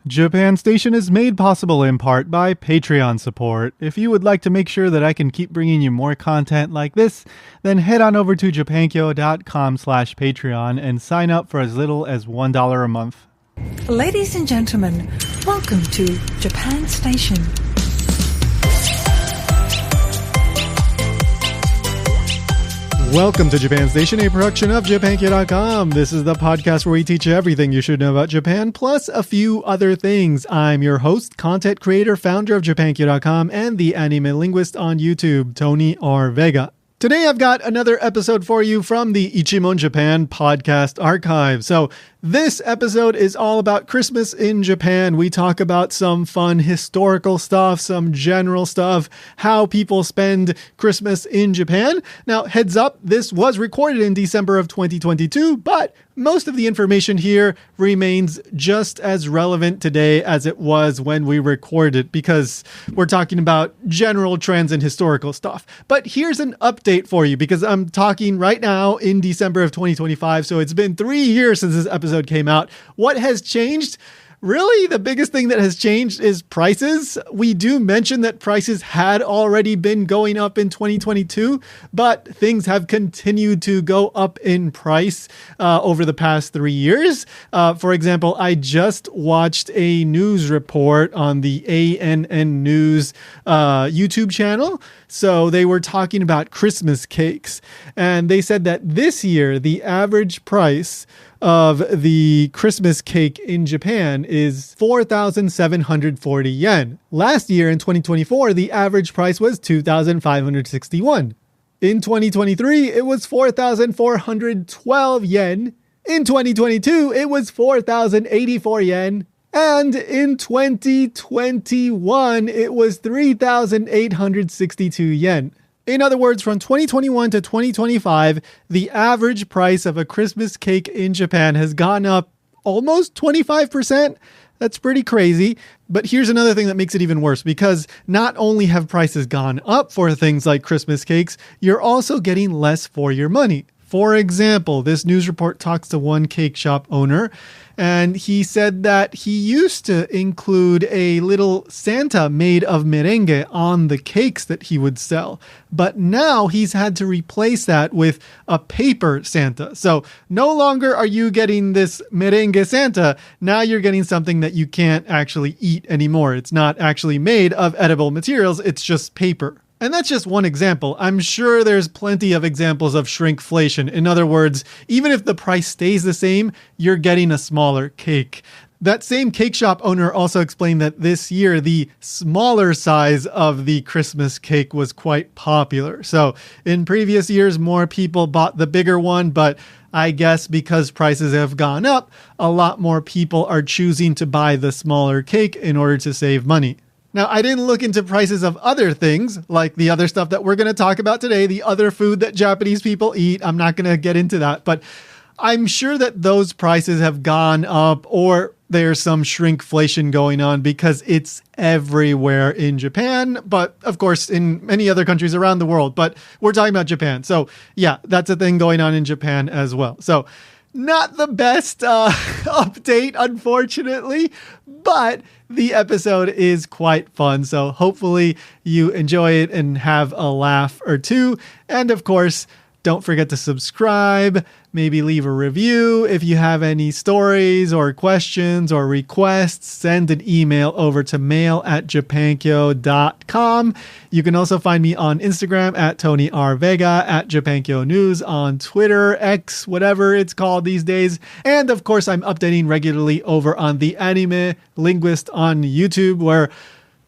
Japan Station is made possible in part by Patreon support. If you would like to make sure that I can keep bringing you more content like this, then head on over to japankyo.com/Patreon and sign up for as little as $1 a month. Ladies and gentlemen, welcome to Japan Station. Welcome to Japan Station, a production of JapanKyo.com. This is the podcast where we teach you everything you should know about Japan, plus a few other things. I'm your host, content creator, founder of JapanKyo.com, and the anime linguist on YouTube, Tony R. Vega. Today I've got another episode for you from the Ichimon Japan podcast archive. So this episode is all about Christmas in Japan. We talk about some fun historical stuff, some general stuff, how people spend Christmas in Japan. Now, heads up, this was recorded in December of 2022, but most of the information here remains just as relevant today as it was when we recorded, because we're talking about general trends and historical stuff. But here's an update for you, because I'm talking right now in December of 2025, so it's been 3 years since this episode came out. What has changed? Really, the biggest thing that has changed is prices. We do mention that prices had already been going up in 2022, but things have continued to go up in price over the past 3 years. For example, I just watched a news report on the ANN News YouTube channel. So they were talking about Christmas cakes, and they said that this year, the average price of the Christmas cake in Japan is 4,740 yen. Last year in 2024, the average price was 2,561. In 2023, it was 4,412 yen. In 2022, it was 4,084 yen. And in 2021, it was 3,862 yen. In other words, from 2021 to 2025, the average price of a Christmas cake in Japan has gone up almost 25%. That's pretty crazy. But here's another thing that makes it even worse, because not only have prices gone up for things like Christmas cakes, you're also getting less for your money. For example, this news report talks to one cake shop owner, and he said that he used to include a little Santa made of merengue on the cakes that he would sell. But now he's had to replace that with a paper Santa. So no longer are you getting this merengue Santa. Now you're getting something that you can't actually eat anymore. It's not actually made of edible materials. It's just paper. And that's just one example. I'm sure there's plenty of examples of shrinkflation. In other words, even if the price stays the same, you're getting a smaller cake. That same cake shop owner also explained that this year, the smaller size of the Christmas cake was quite popular. So in previous years, more people bought the bigger one, but I guess because prices have gone up, a lot more people are choosing to buy the smaller cake in order to save money. Now, I didn't look into prices of other things, like the other stuff that we're going to talk about today, the other food that Japanese people eat. I'm not going to get into that, but I'm sure that those prices have gone up, or there's some shrinkflation going on, because it's everywhere in Japan, but of course in many other countries around the world. But we're talking about Japan. So yeah, that's a thing going on in Japan as well. So not the best update, unfortunately, but the episode is quite fun. So hopefully you enjoy it and have a laugh or two. And of course, don't forget to subscribe, maybe leave a review. If you have any stories or questions or requests, send an email over to mail@japankyo.com. You can also find me on Instagram at Tony R. Vega, at JapanKyo News, on Twitter, X, whatever it's called these days. And of course, I'm updating regularly over on the Anime Linguist on YouTube, where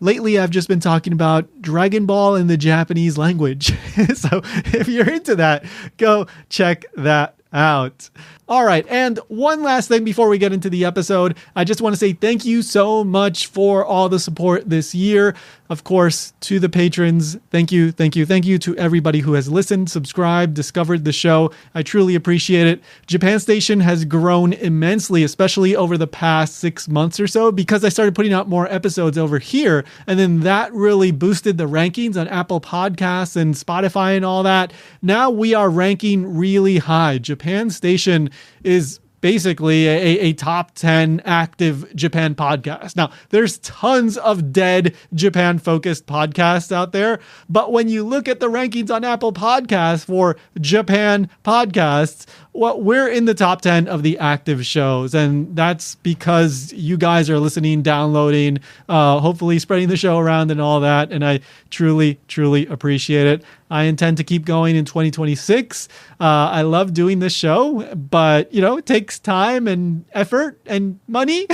lately, I've just been talking about Dragon Ball in the Japanese language. So if you're into that, go check that out. All right. And one last thing before we get into the episode, I just want to say thank you so much for all the support this year. Of course, to the patrons, thank you to everybody who has listened, subscribed, discovered the show. I truly appreciate it. Japan Station has grown immensely, especially over the past 6 months or so, because I started putting out more episodes over here. And then that really boosted the rankings on Apple Podcasts and Spotify and all that. Now we are ranking really high. Japan Station is basically a top 10 active Japan podcast. Now, there's tons of dead Japan focused podcasts out there, but when you look at the rankings on Apple Podcasts for Japan podcasts, well, we're in the top 10 of the active shows, and that's because you guys are listening, downloading, hopefully spreading the show around and all that, and I truly, truly appreciate it. I intend to keep going in 2026. I love doing this show, but, it takes time and effort and money.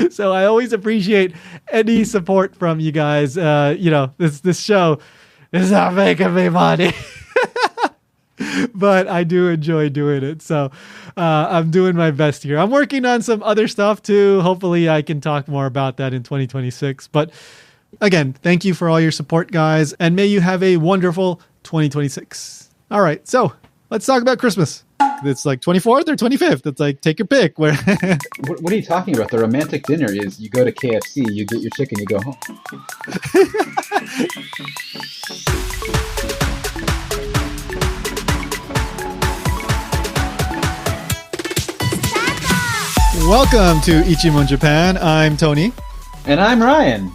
So I always appreciate any support from you guys. This show is not making me money. But I do enjoy doing it. So I'm doing my best here. I'm working on some other stuff too. Hopefully I can talk more about that in 2026. But again, thank you for all your support, guys. And may you have a wonderful 2026. All right. So let's talk about Christmas. It's like 24th or 25th. It's like, take your pick. Where? What are you talking about? The romantic dinner is you go to KFC, you get your chicken, you go home. Welcome to Ichimon Japan. I'm Tony. And I'm Ryan.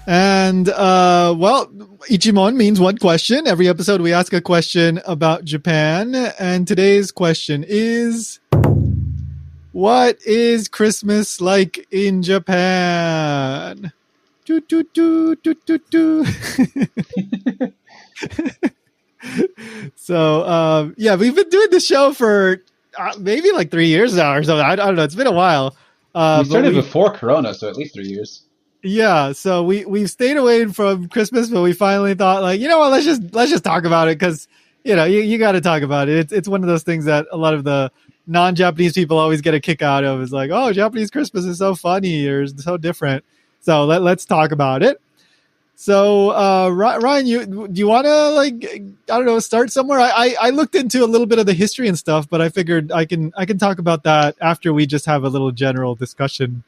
And, Ichimon means one question. Every episode we ask a question about Japan. And today's question is, what is Christmas like in Japan? Do, do, do, do, do, do. So, we've been doing this show for maybe like 3 years now or something. I don't know. It's been a while. We started before Corona, so at least 3 years. Yeah, so we've stayed away from Christmas, but we finally thought, like, you know what, let's just talk about it, because you got to talk about it. It's one of those things that a lot of the non-Japanese people always get a kick out of. Is like, oh, Japanese Christmas is so funny or so different. So let's talk about it. So Ryan, do you want to start somewhere? I looked into a little bit of the history and stuff, but I figured I can talk about that after we just have a little general discussion.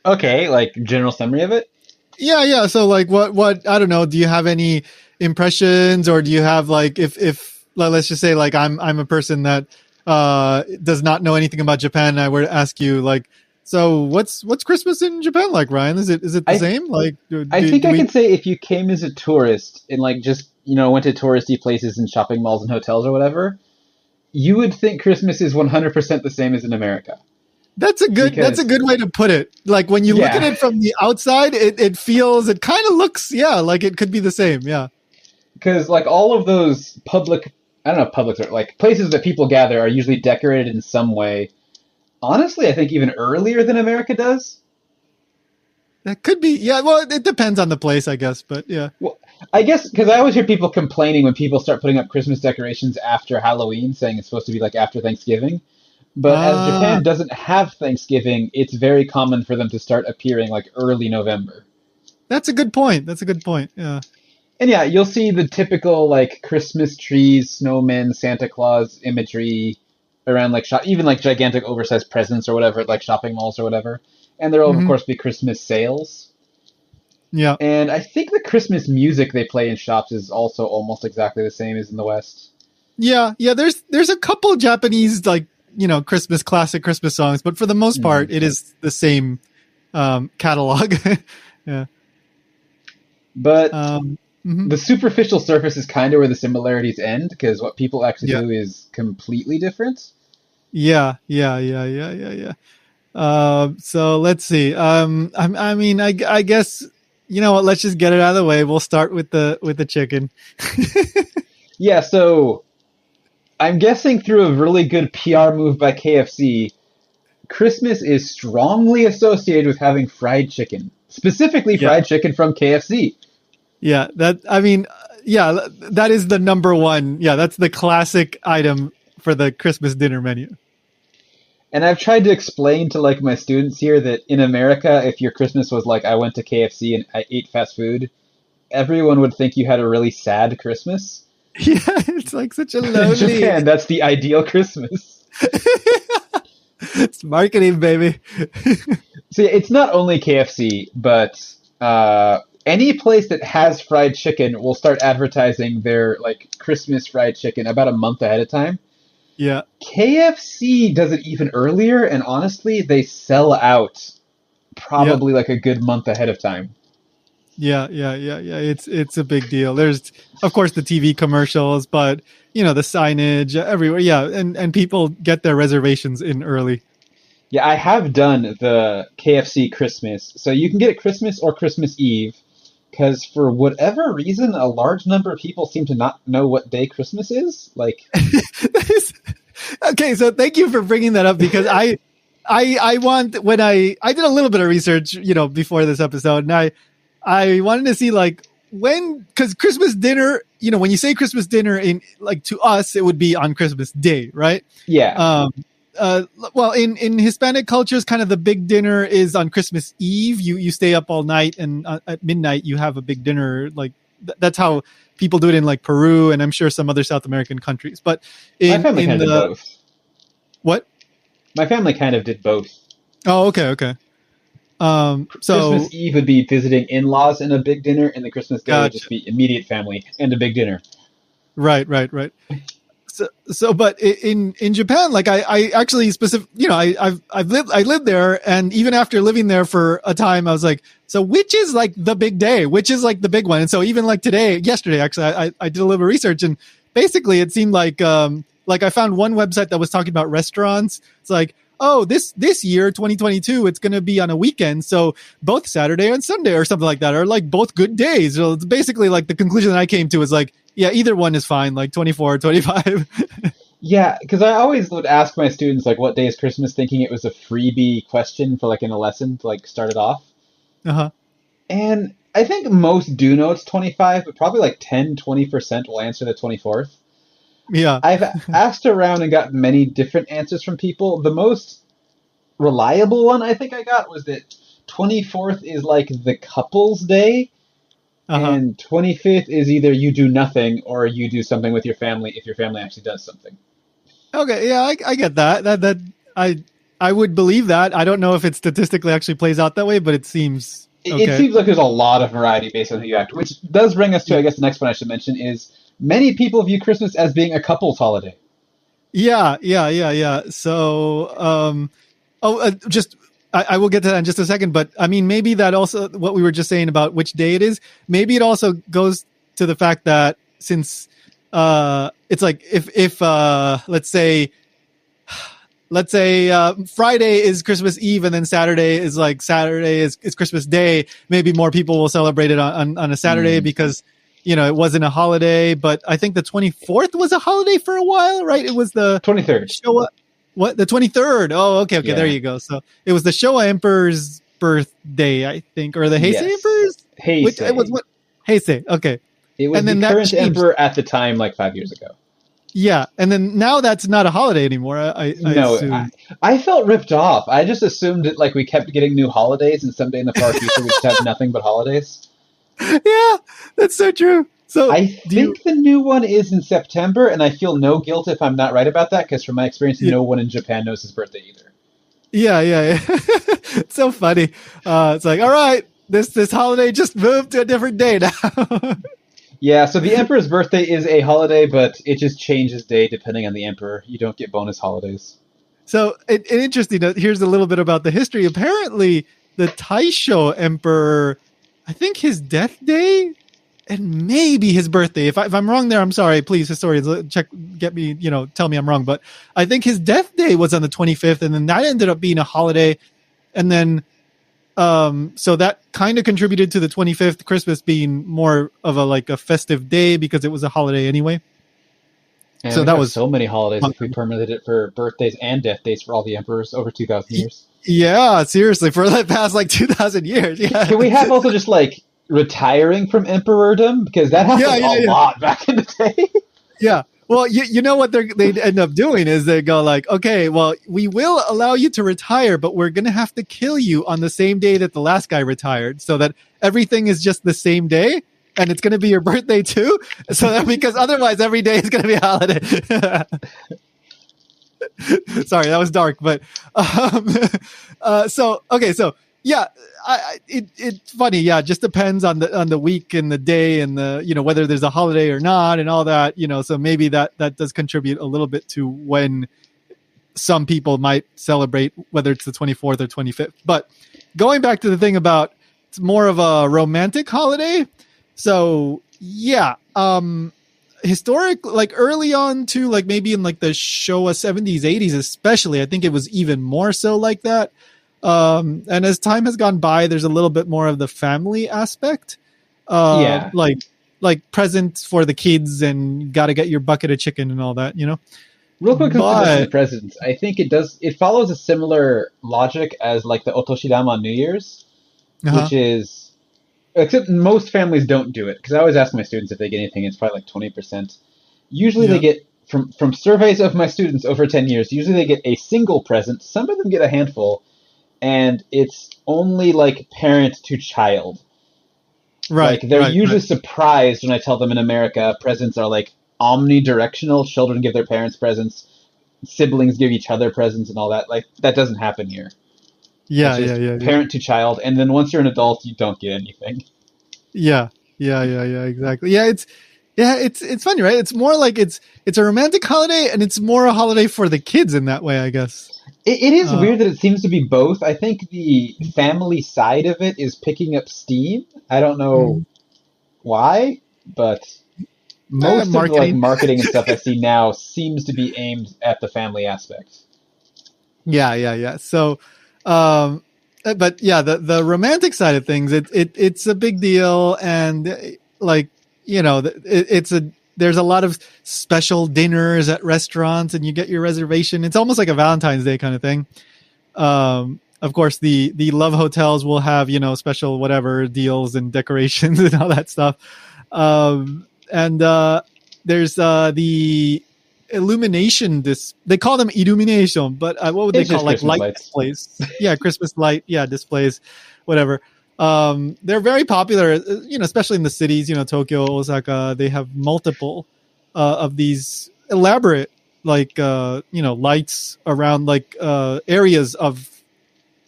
Okay, like general summary of it? Yeah. So like what I don't know, do you have any impressions, or do you have like if let's just say like I'm a person that does not know anything about Japan, and I were to ask you like, so what's Christmas in Japan like, Ryan? Is it the same? Like I think I can say if you came as a tourist and like just went to touristy places and shopping malls and hotels or whatever, you would think Christmas is 100% the same as in America. That's a good way to put it. Like when you look at it from the outside, it kind of looks, like it could be the same. Yeah. Because like all of those public like places that people gather are usually decorated in some way. Honestly, I think even earlier than America does. That could be. Yeah. Well, it depends on the place, I guess. But yeah. Well, I guess because I always hear people complaining when people start putting up Christmas decorations after Halloween, saying it's supposed to be like after Thanksgiving. But as Japan doesn't have Thanksgiving, it's very common for them to start appearing like early November. That's a good point. Yeah. And yeah, you'll see the typical like Christmas trees, snowmen, Santa Claus imagery around like even like gigantic oversized presents or whatever at like shopping malls or whatever. And there'll of course be Christmas sales. Yeah. And I think the Christmas music they play in shops is also almost exactly the same as in the West. Yeah. There's a couple Japanese like classic Christmas songs, but for the most part, it is the same catalog. Yeah. But the superficial surface is kind of where the similarities end, because what people actually do is completely different. Yeah. So let's see. I guess, what, let's just get it out of the way. We'll start with the chicken. Yeah. So I'm guessing through a really good PR move by KFC, Christmas is strongly associated with having fried chicken, specifically fried chicken from KFC. Yeah, that is the number one. Yeah, that's the classic item for the Christmas dinner menu. And I've tried to explain to like my students here that in America, if your Christmas was like I went to KFC and I ate fast food, everyone would think you had a really sad Christmas. Yeah, it's like such a lonely. In Japan, that's the ideal Christmas. It's marketing, baby. See, it's not only KFC, but any place that has fried chicken will start advertising their like Christmas fried chicken about a month ahead of time. Yeah. KFC does it even earlier, and honestly, they sell out probably like a good month ahead of time. Yeah. It's a big deal. There's, of course, the TV commercials, but the signage everywhere. Yeah, and people get their reservations in early. Yeah, I have done the KFC Christmas. So you can get it Christmas or Christmas Eve, because for whatever reason, a large number of people seem to not know what day Christmas is. Like, okay, so thank you for bringing that up because I want when I did a little bit of research, before this episode, and I wanted to see like because Christmas dinner, when you say Christmas dinner in like to us, it would be on Christmas Day, right? yeah. Well, in Hispanic cultures, kind of the big dinner is on Christmas Eve. You stay up all night, and at midnight you have a big dinner. Like that's how people do it in like Peru, and I'm sure some other South American countries. But My family kind of did both. What? My family kind of did both. Oh, okay. So Christmas Eve would be visiting in-laws and a big dinner, and the Christmas Day would just be immediate family and a big dinner. Right. So, but in Japan, like I actually I lived there, and even after living there for a time, I was like, so which is like the big day, which is like the big one? And so even like yesterday, actually, I did a little research, and basically it seemed like I found one website that was talking about restaurants. It's like, oh, this year, 2022, it's going to be on a weekend. So both Saturday and Sunday or something like that are like both good days. So it's basically like the conclusion that I came to is like, yeah, either one is fine, like 24 or 25. Yeah, because I always would ask my students, like, what day is Christmas, thinking it was a freebie question for, like, in a lesson to, like, start it off. Uh-huh. And I think most do know it's 25, but probably, like, 10-20% will answer the 24th. Yeah. I've asked around and got many different answers from people. The most reliable one I think I got was that 24th is, like, the couple's day. Uh-huh. And 25th is either you do nothing or you do something with your family if your family actually does something. Okay, yeah, I get that. That I would believe that. I don't know if it statistically actually plays out that way, but it seems okay. It seems like there's a lot of variety based on who you act. Which does bring us to, I guess, the next one I should mention is many people view Christmas as being a couple's holiday. Yeah. So, I will get to that in just a second, but I mean, maybe that also what we were just saying about which day it is. Maybe it also goes to the fact that since it's like if let's say Friday is Christmas Eve and then Saturday is Christmas Day, maybe more people will celebrate it on a Saturday because it wasn't a holiday. But I think the 24th was a holiday for a while, right? It was the 23rd. What, the 23rd? Oh, okay, yeah. There you go. So it was the Showa Emperor's birthday, I think, or the Heisei Emperor's. Heisei. It was what? Heisei. Okay. It was the current emperor at the time, like 5 years ago. Yeah, and then now that's not a holiday anymore. I felt ripped off. I just assumed that like we kept getting new holidays, and someday in the far future we just have nothing but holidays. Yeah, that's so true. So I think the new one is in September, and I feel no guilt if I'm not right about that, because from my experience, no one in Japan knows his birthday either. Yeah. It's so funny. It's like, all right, this holiday just moved to a different day now. Yeah, so the emperor's birthday is a holiday, but it just changes day depending on the emperor. You don't get bonus holidays. So, interesting. Here's a little bit about the history. Apparently, the Taisho emperor, I think his death day and maybe his birthday. If I'm wrong there, I'm sorry. Please, historians, tell me I'm wrong. But I think his death day was on the 25th, and then that ended up being a holiday. And then, so that kind of contributed to the 25th, Christmas being more of a festive day because it was a holiday anyway. And so that was so many holidays if we permitted it for birthdays and death days for all the emperors over 2,000 years. Yeah, seriously, for the past 2,000 years. Yeah. Can we have also just retiring from emperordom, because that happened a lot back in the day. Yeah. Well, you know what they end up doing is they go okay, well, we will allow you to retire, but we're going to have to kill you on the same day that the last guy retired, so that everything is just the same day, and it's going to be your birthday too. So that because otherwise every day is going to be a holiday. Sorry, that was dark, but so Yeah, it's funny. Yeah, it just depends on the week and the day and the whether there's a holiday or not and all that. So maybe that does contribute a little bit to when some people might celebrate, whether it's the 24th or 25th. But going back to the thing about it's more of a romantic holiday. So yeah, historic, like early on to like maybe in like the Showa 70s, 80s, especially, I think it was even more so like that. And as time has gone by, there's a little bit more of the family aspect. Yeah. Like presents for the kids and got to get your bucket of chicken and all that, Real quick, But- the presents. I think it follows a similar logic as like the Otoshidama on New Year's, which is, except most families don't do it, because I always ask my students if they get anything. It's probably like 20%. Usually they get, from surveys of my students over 10 years, usually they get a single present. Some of them get a handful, and it's only like parent to child. Right. Like they're usually surprised when I tell them in America presents are like omnidirectional. Children give their parents presents, siblings give each other presents, and all that. Like that doesn't happen here. Yeah, It's just yeah. parent to child, and then once you're an adult, you don't get anything. Yeah, exactly. Yeah, it's funny, right? It's more like it's a romantic holiday, and it's more a holiday for the kids in that way, I guess. It is weird that it seems to be both. I think the family side of it is picking up steam. I don't know why, but most of the like marketing and stuff I see now seems to be aimed at the family aspect. Yeah. So, but yeah, the romantic side of things, it's a big deal, and like there's a lot of special dinners at restaurants, and you get your reservation. It's almost like a Valentine's Day kind of thing. Of course, the love hotels will have special whatever deals and decorations and all that stuff. And there's the illumination. They call them illumination, but what would they call, like Christmas light displays? Yeah, Christmas light. Yeah, displays, whatever. They're very popular, especially in the cities, Tokyo, Osaka. They have multiple of these elaborate, like, lights around like areas of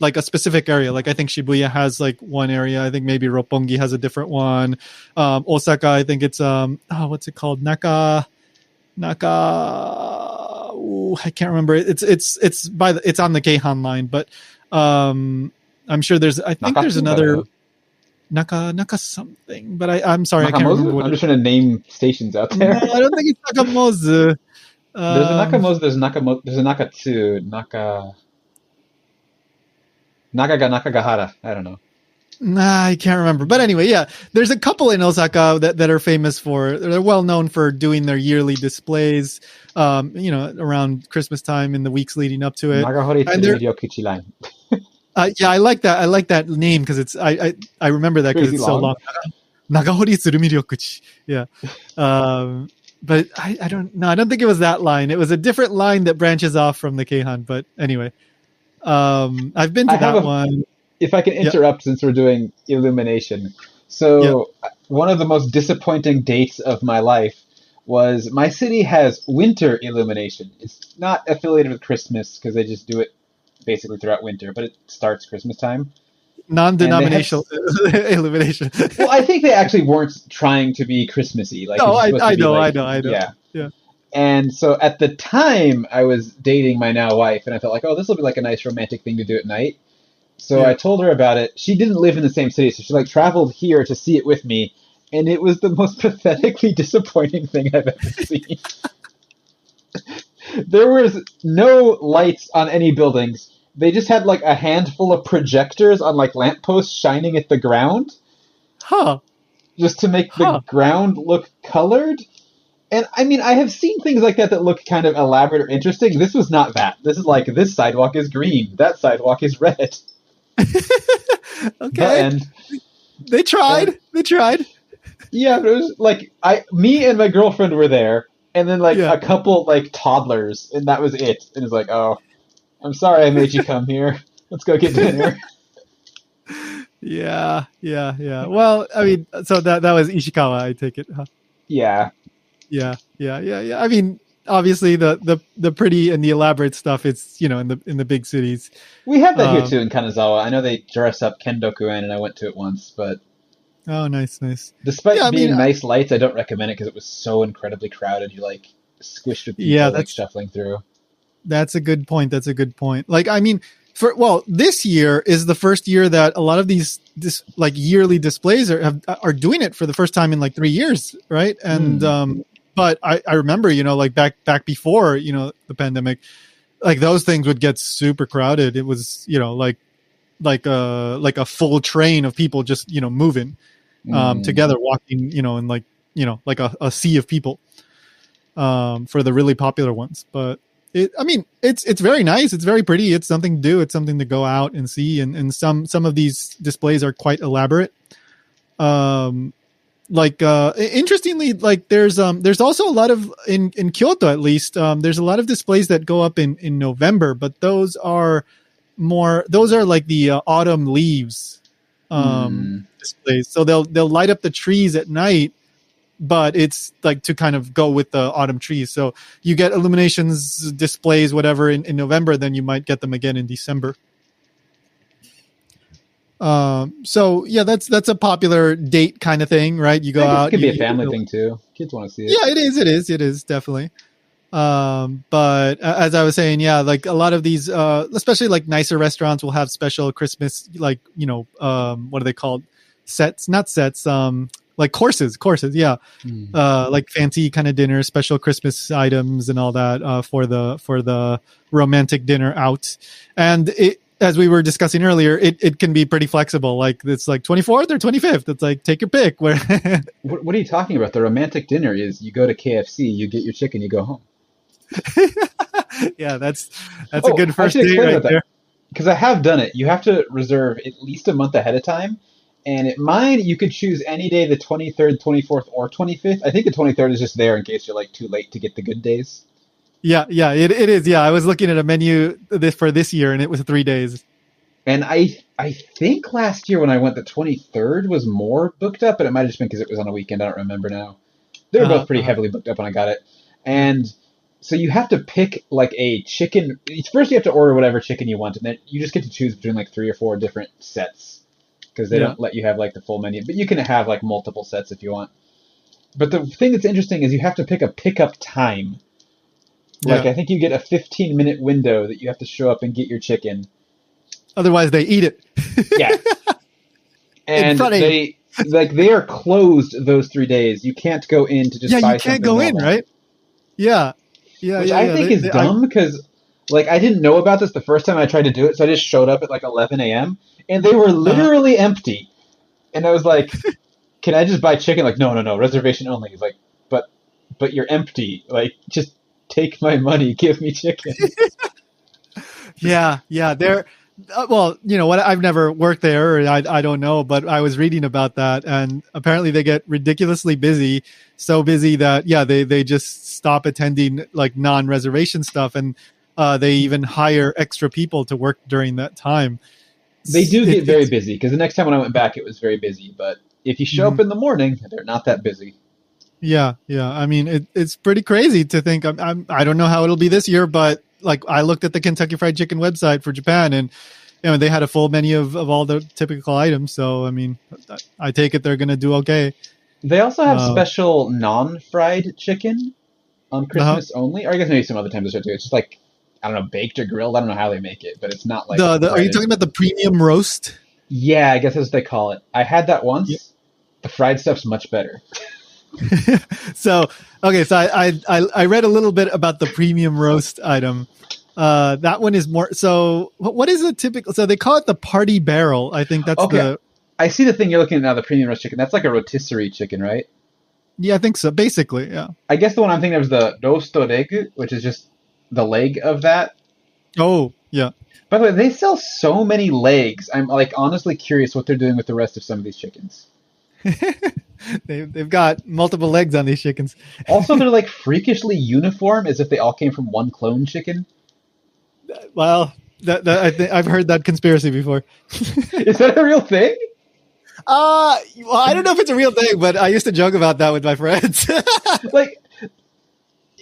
like a specific area. Like I think Shibuya has like one area. I think maybe Roppongi has a different one. Osaka, I think it's what's it called? Naka. Ooh, I can't remember. It's on the Keihan line, but I'm sure there's another Naka something, but I'm sorry, Nakamozu? I can't remember what I'm just trying to name stations out there. No, I don't think it's Nakamozu. There's a Nakamozu, there's a Nakatsu, Nakagahara. I don't know. Nah, I can't remember. But anyway, yeah, there's a couple in Osaka that are famous they're well known for doing their yearly displays, around Christmas time in the weeks leading up to it. Nagahori Tsurumiri line. Yeah, I like that name because it's I remember that because it's so long. Nagahori Tsurumiri. Yeah. But I don't think it was that line. It was a different line that branches off from the Keihan. But anyway, I've been to that one. If I can interrupt, since we're doing illumination. So one of the most disappointing dates of my life was my city has winter illumination. It's not affiliated with Christmas because they just do it basically throughout winter, but it starts Christmas time. Non-denominational illumination. Well, I think they actually weren't trying to be Christmassy. Like, no, I know. Yeah. And so at the time, I was dating my now wife, and I felt like, oh, this will be like a nice romantic thing to do at night. So I told her about it. She didn't live in the same city, so she like traveled here to see it with me, and it was the most pathetically disappointing thing I've ever seen. There was no lights on any buildings. They just had like a handful of projectors on like lampposts shining at the ground. Huh. Just to make the ground look colored. And I mean, I have seen things like that look kind of elaborate or interesting. This was not that. This is like, this sidewalk is green. That sidewalk is red. Okay. They tried. Yeah, but it was like me and my girlfriend were there, and then like a couple like toddlers, and that was it. And it's like, oh, I'm sorry I made you come here. Let's go get dinner. Yeah. Well, I mean, so that was Ishikawa, I take it, huh? Yeah. Yeah. I mean, obviously the pretty and the elaborate stuff, it's in the big cities. We have that here too in Kanazawa. I know they dress up Kendoku-en, and I went to it once, but Oh, nice. despite Yeah, I mean, being nice lights, I don't recommend it because it was so incredibly crowded. You like squished with yeah, people like shuffling through. that's a good point. That's a good point. Like, I mean, this year is the first year that a lot of these like yearly displays are doing it for the first time in like 3 years, right? And but I remember, like back before the pandemic, like those things would get super crowded. It was like a full train of people just moving together, walking, and like a sea of people for the really popular ones. But it's very nice. It's very pretty. It's something to do. It's something to go out and see. And some of these displays are quite elaborate. Interestingly, like there's also a lot of in Kyoto, at least, there's a lot of displays that go up in November, but those are like the autumn leaves displays. So they'll light up the trees at night, but it's like to kind of go with the autumn trees. So you get illuminations displays, whatever, in November, then you might get them again in December. So yeah, that's a popular date kind of thing, right? You go out. It could be a family thing too. Kids want to see it. Yeah, it is definitely. But as I was saying, yeah, like a lot of these, especially like nicer restaurants will have special Christmas, like, what are they called? Not sets, like courses. Yeah. Like fancy kind of dinner, special Christmas items and all that, for the romantic dinner out. And as we were discussing earlier, it can be pretty flexible. Like it's like 24th or 25th. It's like, take your pick. Where what are you talking about? The romantic dinner is you go to KFC, you get your chicken, you go home. Yeah, that's a good first date right there. Because I have done it. You have to reserve at least a month ahead of time. And at mine, you could choose any day, the 23rd, 24th, or 25th. I think the 23rd is just there in case you're like too late to get the good days. Yeah, it is. Yeah, I was looking at a menu for this year, and it was 3 days. And I think last year when I went, the 23rd was more booked up, but it might have just been because it was on a weekend. I don't remember now. They were both pretty heavily booked up when I got it. And so you have to pick like a chicken. First, you have to order whatever chicken you want, and then you just get to choose between like 3 or 4 different sets because they don't let you have like the full menu. But you can have like multiple sets if you want. But the thing that's interesting is you have to pick a pickup time. Like, I think you get a 15-minute window that you have to show up and get your chicken. Otherwise, they eat it. Yeah. And they are closed those 3 days. You can't go in to just buy something. Yeah, you can't go in, right? Yeah. Which I think is dumb because, like, I didn't know about this the first time I tried to do it, so I just showed up at, like, 11 a.m., and they were literally empty. And I was like, can I just buy chicken? Like, no, reservation only. He's like, but you're empty. Like, just take my money, give me chicken. Yeah. They're well, you know what? I've never worked there, or I don't know, but I was reading about that, and apparently they get ridiculously busy, so busy that they just stop attending like non-reservation stuff, and they even hire extra people to work during that time. They do get very busy because the next time when I went back, it was very busy. But if you show up in the morning, they're not that busy. Yeah. I mean, it's pretty crazy to think. I don't know how it'll be this year, but like I looked at the Kentucky Fried Chicken website for Japan, and they had a full menu of all the typical items. So I mean, I take it they're going to do okay. They also have special non-fried chicken on Christmas only, or I guess maybe some other times they too. It's just like, I don't know, baked or grilled. I don't know how they make it, but it's not like are you talking about the premium roast? Yeah, I guess that's what they call it. I had that once. Yeah. The fried stuff's much better. So I read a little bit about the premium roast item. That one is more. So what is a typical? So they call it the party barrel. I think that's the. I see the thing you're looking at now. The premium roast chicken. That's like a rotisserie chicken, right? Yeah, I think so. Basically, yeah. I guess the one I'm thinking of is the rosto regu, which is just the leg of that. Oh, yeah. By the way, they sell so many legs. I'm like honestly curious what they're doing with the rest of some of these chickens. They've got multiple legs on these chickens. Also, they're like freakishly uniform, as if they all came from one clone chicken. Well, I've heard that conspiracy before. Is that a real thing? Well, I don't know if it's a real thing, but I used to joke about that with my friends. Like,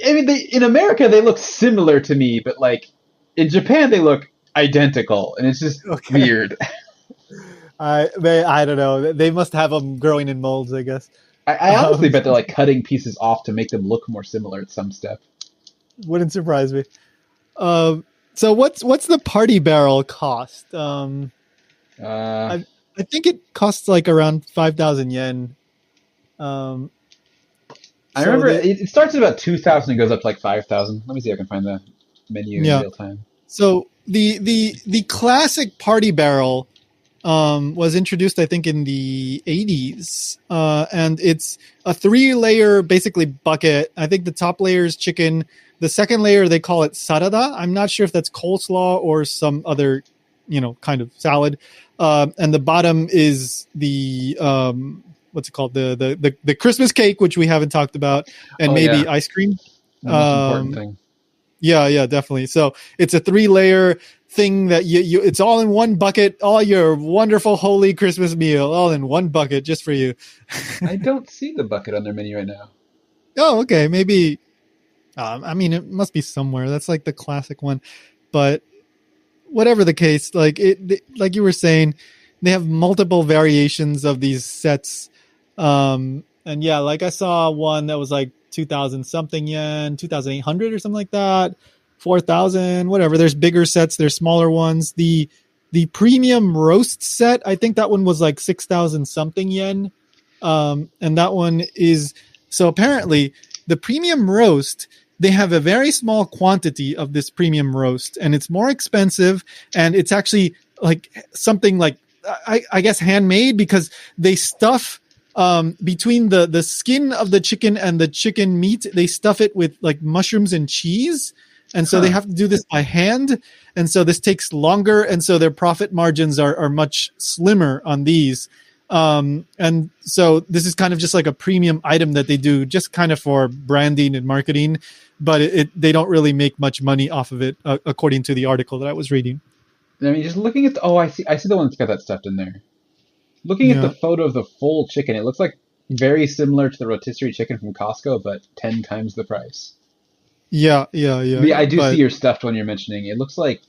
I mean, in America they look similar to me, but like in Japan they look identical, and it's just weird. I don't know. They must have them growing in molds, I guess. I honestly bet they're like cutting pieces off to make them look more similar at some step. Wouldn't surprise me. So what's the party barrel cost? I think it costs like around 5,000 yen. I remember it starts at about 2,000 and goes up to like 5,000. Let me see if I can find the menu in real time. So the classic party barrel was introduced, I think, in the 80s. And it's a 3-layer, basically, bucket. I think the top layer is chicken. The second layer, they call it sarada. I'm not sure if that's coleslaw or some other, kind of salad. And the bottom is the, what's it called? The Christmas cake, which we haven't talked about, and maybe ice cream. The most important thing. Yeah, definitely. So it's a 3-layer thing that you it's all in one bucket, all your wonderful holy Christmas meal, all in one bucket just for you. I don't see the bucket on their menu right now. Oh, okay. Maybe, I mean, it must be somewhere. That's like the classic one, but whatever the case, like like you were saying, they have multiple variations of these sets. And yeah, like I saw one that was like 2,000 something yen, 2,800 or something like that, 4,000, whatever. There's bigger sets, there's smaller ones. The premium roast set, I think that one was like 6,000 something yen. And that one is, so apparently the premium roast, they have a very small quantity of this premium roast, and it's more expensive, and it's actually like something like, I guess handmade, because they stuff between the skin of the chicken and the chicken meat, they stuff it with like mushrooms and cheese. And so they have to do this by hand. And so this takes longer. And so their profit margins are much slimmer on these. And so this is kind of just like a premium item that they do just kind of for branding and marketing, but they don't really make much money off of it, according to the article that I was reading. I mean, just looking at I see the one that's got that stuffed in there. Looking at the photo of the full chicken, it looks like very similar to the rotisserie chicken from Costco, but 10 times the price. Yeah. I do see your stuffed one you're mentioning. It looks like,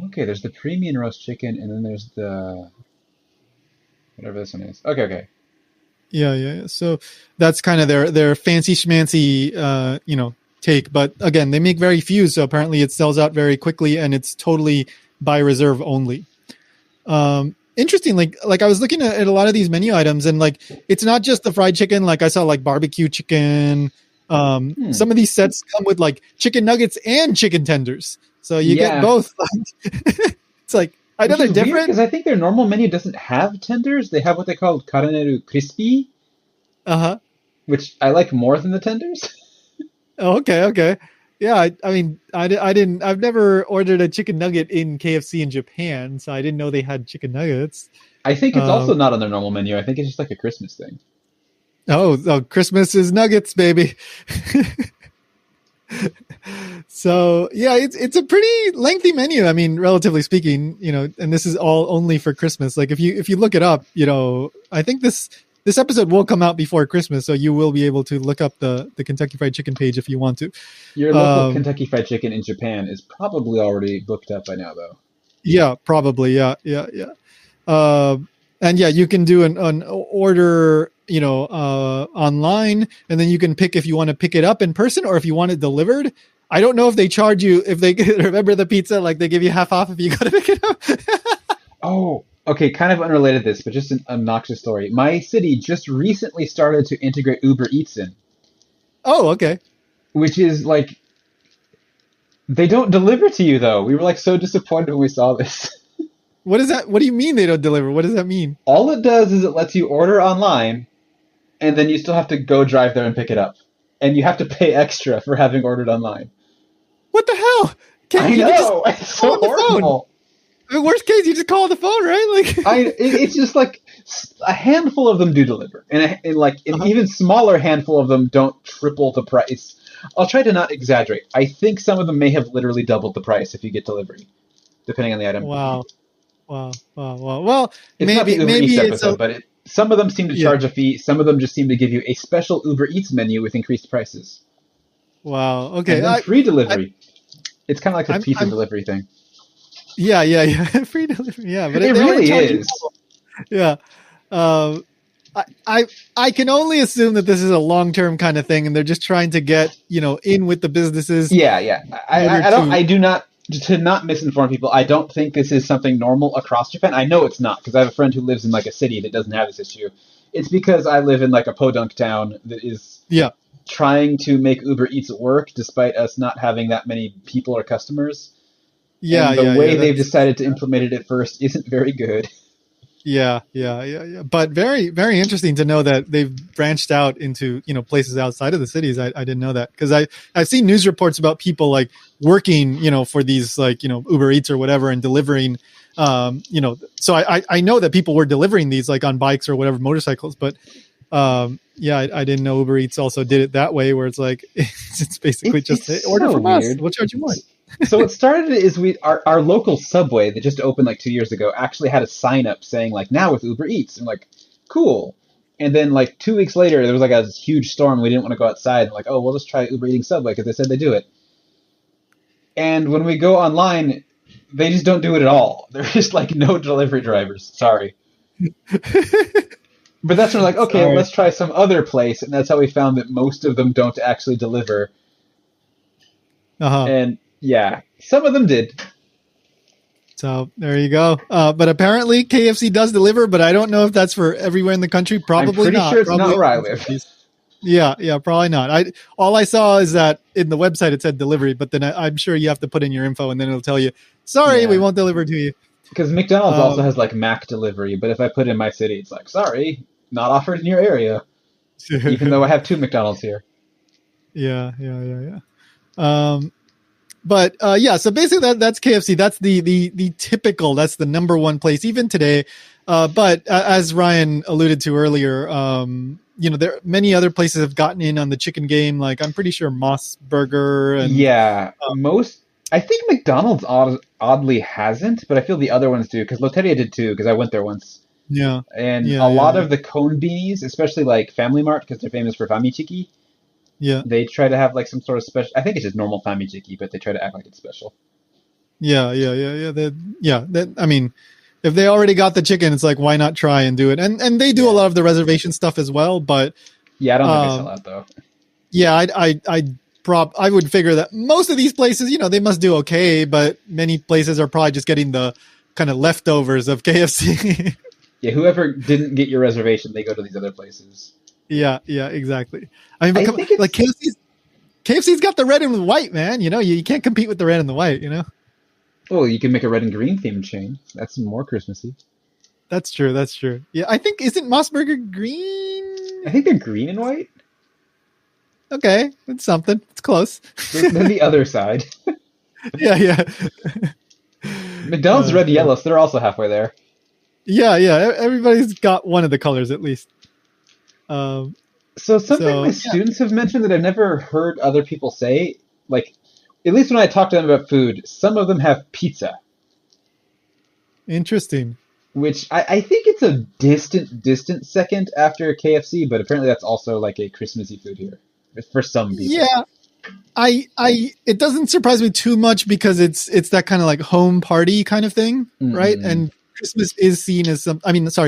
okay, there's the premium roast chicken, and then there's the, whatever this one is. Okay. Yeah. So that's kind of their fancy schmancy, take. But again, they make very few, so apparently it sells out very quickly, and it's totally by reserve only. Interesting. Like I was looking at a lot of these menu items, and like it's not just the fried chicken. Like I saw like barbecue chicken. Some of these sets come with like chicken nuggets and chicken tenders, so you get both. It's like I know they're different because I think their normal menu doesn't have tenders. They have what they call karaneru crispy, which I like more than the tenders. Oh, okay. Yeah, I mean, I've never ordered a chicken nugget in KFC in Japan, so I didn't know they had chicken nuggets. I think it's also not on their normal menu. I think it's just like a Christmas thing. Oh, Christmas is nuggets, baby. So yeah, it's a pretty lengthy menu. I mean, relatively speaking, and this is all only for Christmas. Like if you look it up, I think this episode will come out before Christmas, so you will be able to look up the Kentucky Fried Chicken page if you want to. Your local Kentucky Fried Chicken in Japan is probably already booked up by now, though. Yeah, probably. Yeah. And yeah, you can do an order, online, and then you can pick if you want to pick it up in person or if you want it delivered. I don't know if they charge you, if they remember the pizza, like they give you half off if you got to pick it up. Oh, okay. Kind of unrelated to this, but just an obnoxious story. My city just recently started to integrate Uber Eats in. Oh, okay. Which is like, they don't deliver to you though. We were like so disappointed when we saw this. What is that? What do you mean they don't deliver? What does that mean? All it does is it lets you order online, and then you still have to go drive there and pick it up. And you have to pay extra for having ordered online. What the hell? I know. It's so horrible. I mean, worst case, you just call the phone, right? Like, it's just like a handful of them do deliver, and an even smaller handful of them don't triple the price. I'll try to not exaggerate. I think some of them may have literally doubled the price if you get delivery, depending on the item. Wow. Well, it's maybe not the Uber Eats episode, but some of them seem to charge a fee. Some of them just seem to give you a special Uber Eats menu with increased prices. Wow. Okay. And then free delivery. It's kind of like a pizza delivery thing. Yeah. Free delivery. Yeah, but it really is. Yeah. I can only assume that this is a long-term kind of thing, and they're just trying to get in with the businesses. Yeah. I do not, to not misinform people, I don't think this is something normal across Japan. I know it's not, because I have a friend who lives in like a city that doesn't have this issue. It's because I live in like a podunk town that is trying to make Uber Eats work despite us not having that many people or customers. And the way they've decided to implement it at first isn't very good. Yeah. But very, very interesting to know that they've branched out into, places outside of the cities. I didn't know that, because I've seen news reports about people like working, for these like, Uber Eats or whatever and delivering, so I know that people were delivering these like on bikes or whatever, motorcycles, but I didn't know Uber Eats also did it that way, where it's like, it's basically just order from us. We'll charge you more. So what started is our local Subway that just opened like 2 years ago actually had a sign up saying like, now with Uber Eats. And like, cool. And then like 2 weeks later, there was like a huge storm. We didn't want to go outside. And like, oh, we'll just try Uber eating Subway because they said they do it. And when we go online, they just don't do it at all. There's just like no delivery drivers. Sorry. But that's when we're like, okay, well, let's try some other place. And that's how we found that most of them don't actually deliver. And yeah, some of them did. So there you go. But apparently KFC does deliver, but I don't know if that's for everywhere in the country. Probably not. I'm pretty sure it's probably not where I live. Yeah, probably not. All I saw is that in the website it said delivery, but then I'm sure you have to put in your info and then it'll tell you, sorry, we won't deliver to you. Because McDonald's also has like Mac delivery, but if I put in my city, it's like, sorry, not offered in your area. Even though I have 2 McDonald's here. Yeah. But so basically that's KFC. That's the typical, that's the number one place even today. But as Ryan alluded to earlier, there many other places have gotten in on the chicken game. Like I'm pretty sure Moss Burger and I think McDonald's oddly hasn't, but I feel the other ones do, because Loteria did too, because I went there once. Yeah. And a lot of the cone beanies, especially like Family Mart, because they're famous for Famichiki. Yeah. They try to have like some sort of special, I think it's just normal Famichiki, but they try to act like it's special. Yeah. I mean, if they already got the chicken, it's like, why not try and do it? And they do a lot of the reservation stuff as well, but yeah, I don't think they sell out though. Yeah, I would figure that most of these places, they must do okay, but many places are probably just getting the kind of leftovers of KFC. Yeah, whoever didn't get your reservation, they go to these other places. Yeah, exactly. I mean, like KFC's got the red and white, man. You can't compete with the red and the white, Well, you can make a red and green themed chain. That's more Christmassy. That's true. Yeah, I think, isn't Moss Burger green? I think they're green and white. Okay, it's something. It's close. Then the other side. Yeah. McDonald's red and yellow, so they're also halfway there. Yeah. Everybody's got one of the colors at least. So something my students have mentioned that I've never heard other people say, like, at least when I talk to them about food, some of them have pizza. Interesting. Which I think it's a distant second after KFC, but apparently that's also like a Christmassy food here for some people. Yeah. It doesn't surprise me too much because it's that kind of like home party kind of thing, right? And Christmas is seen as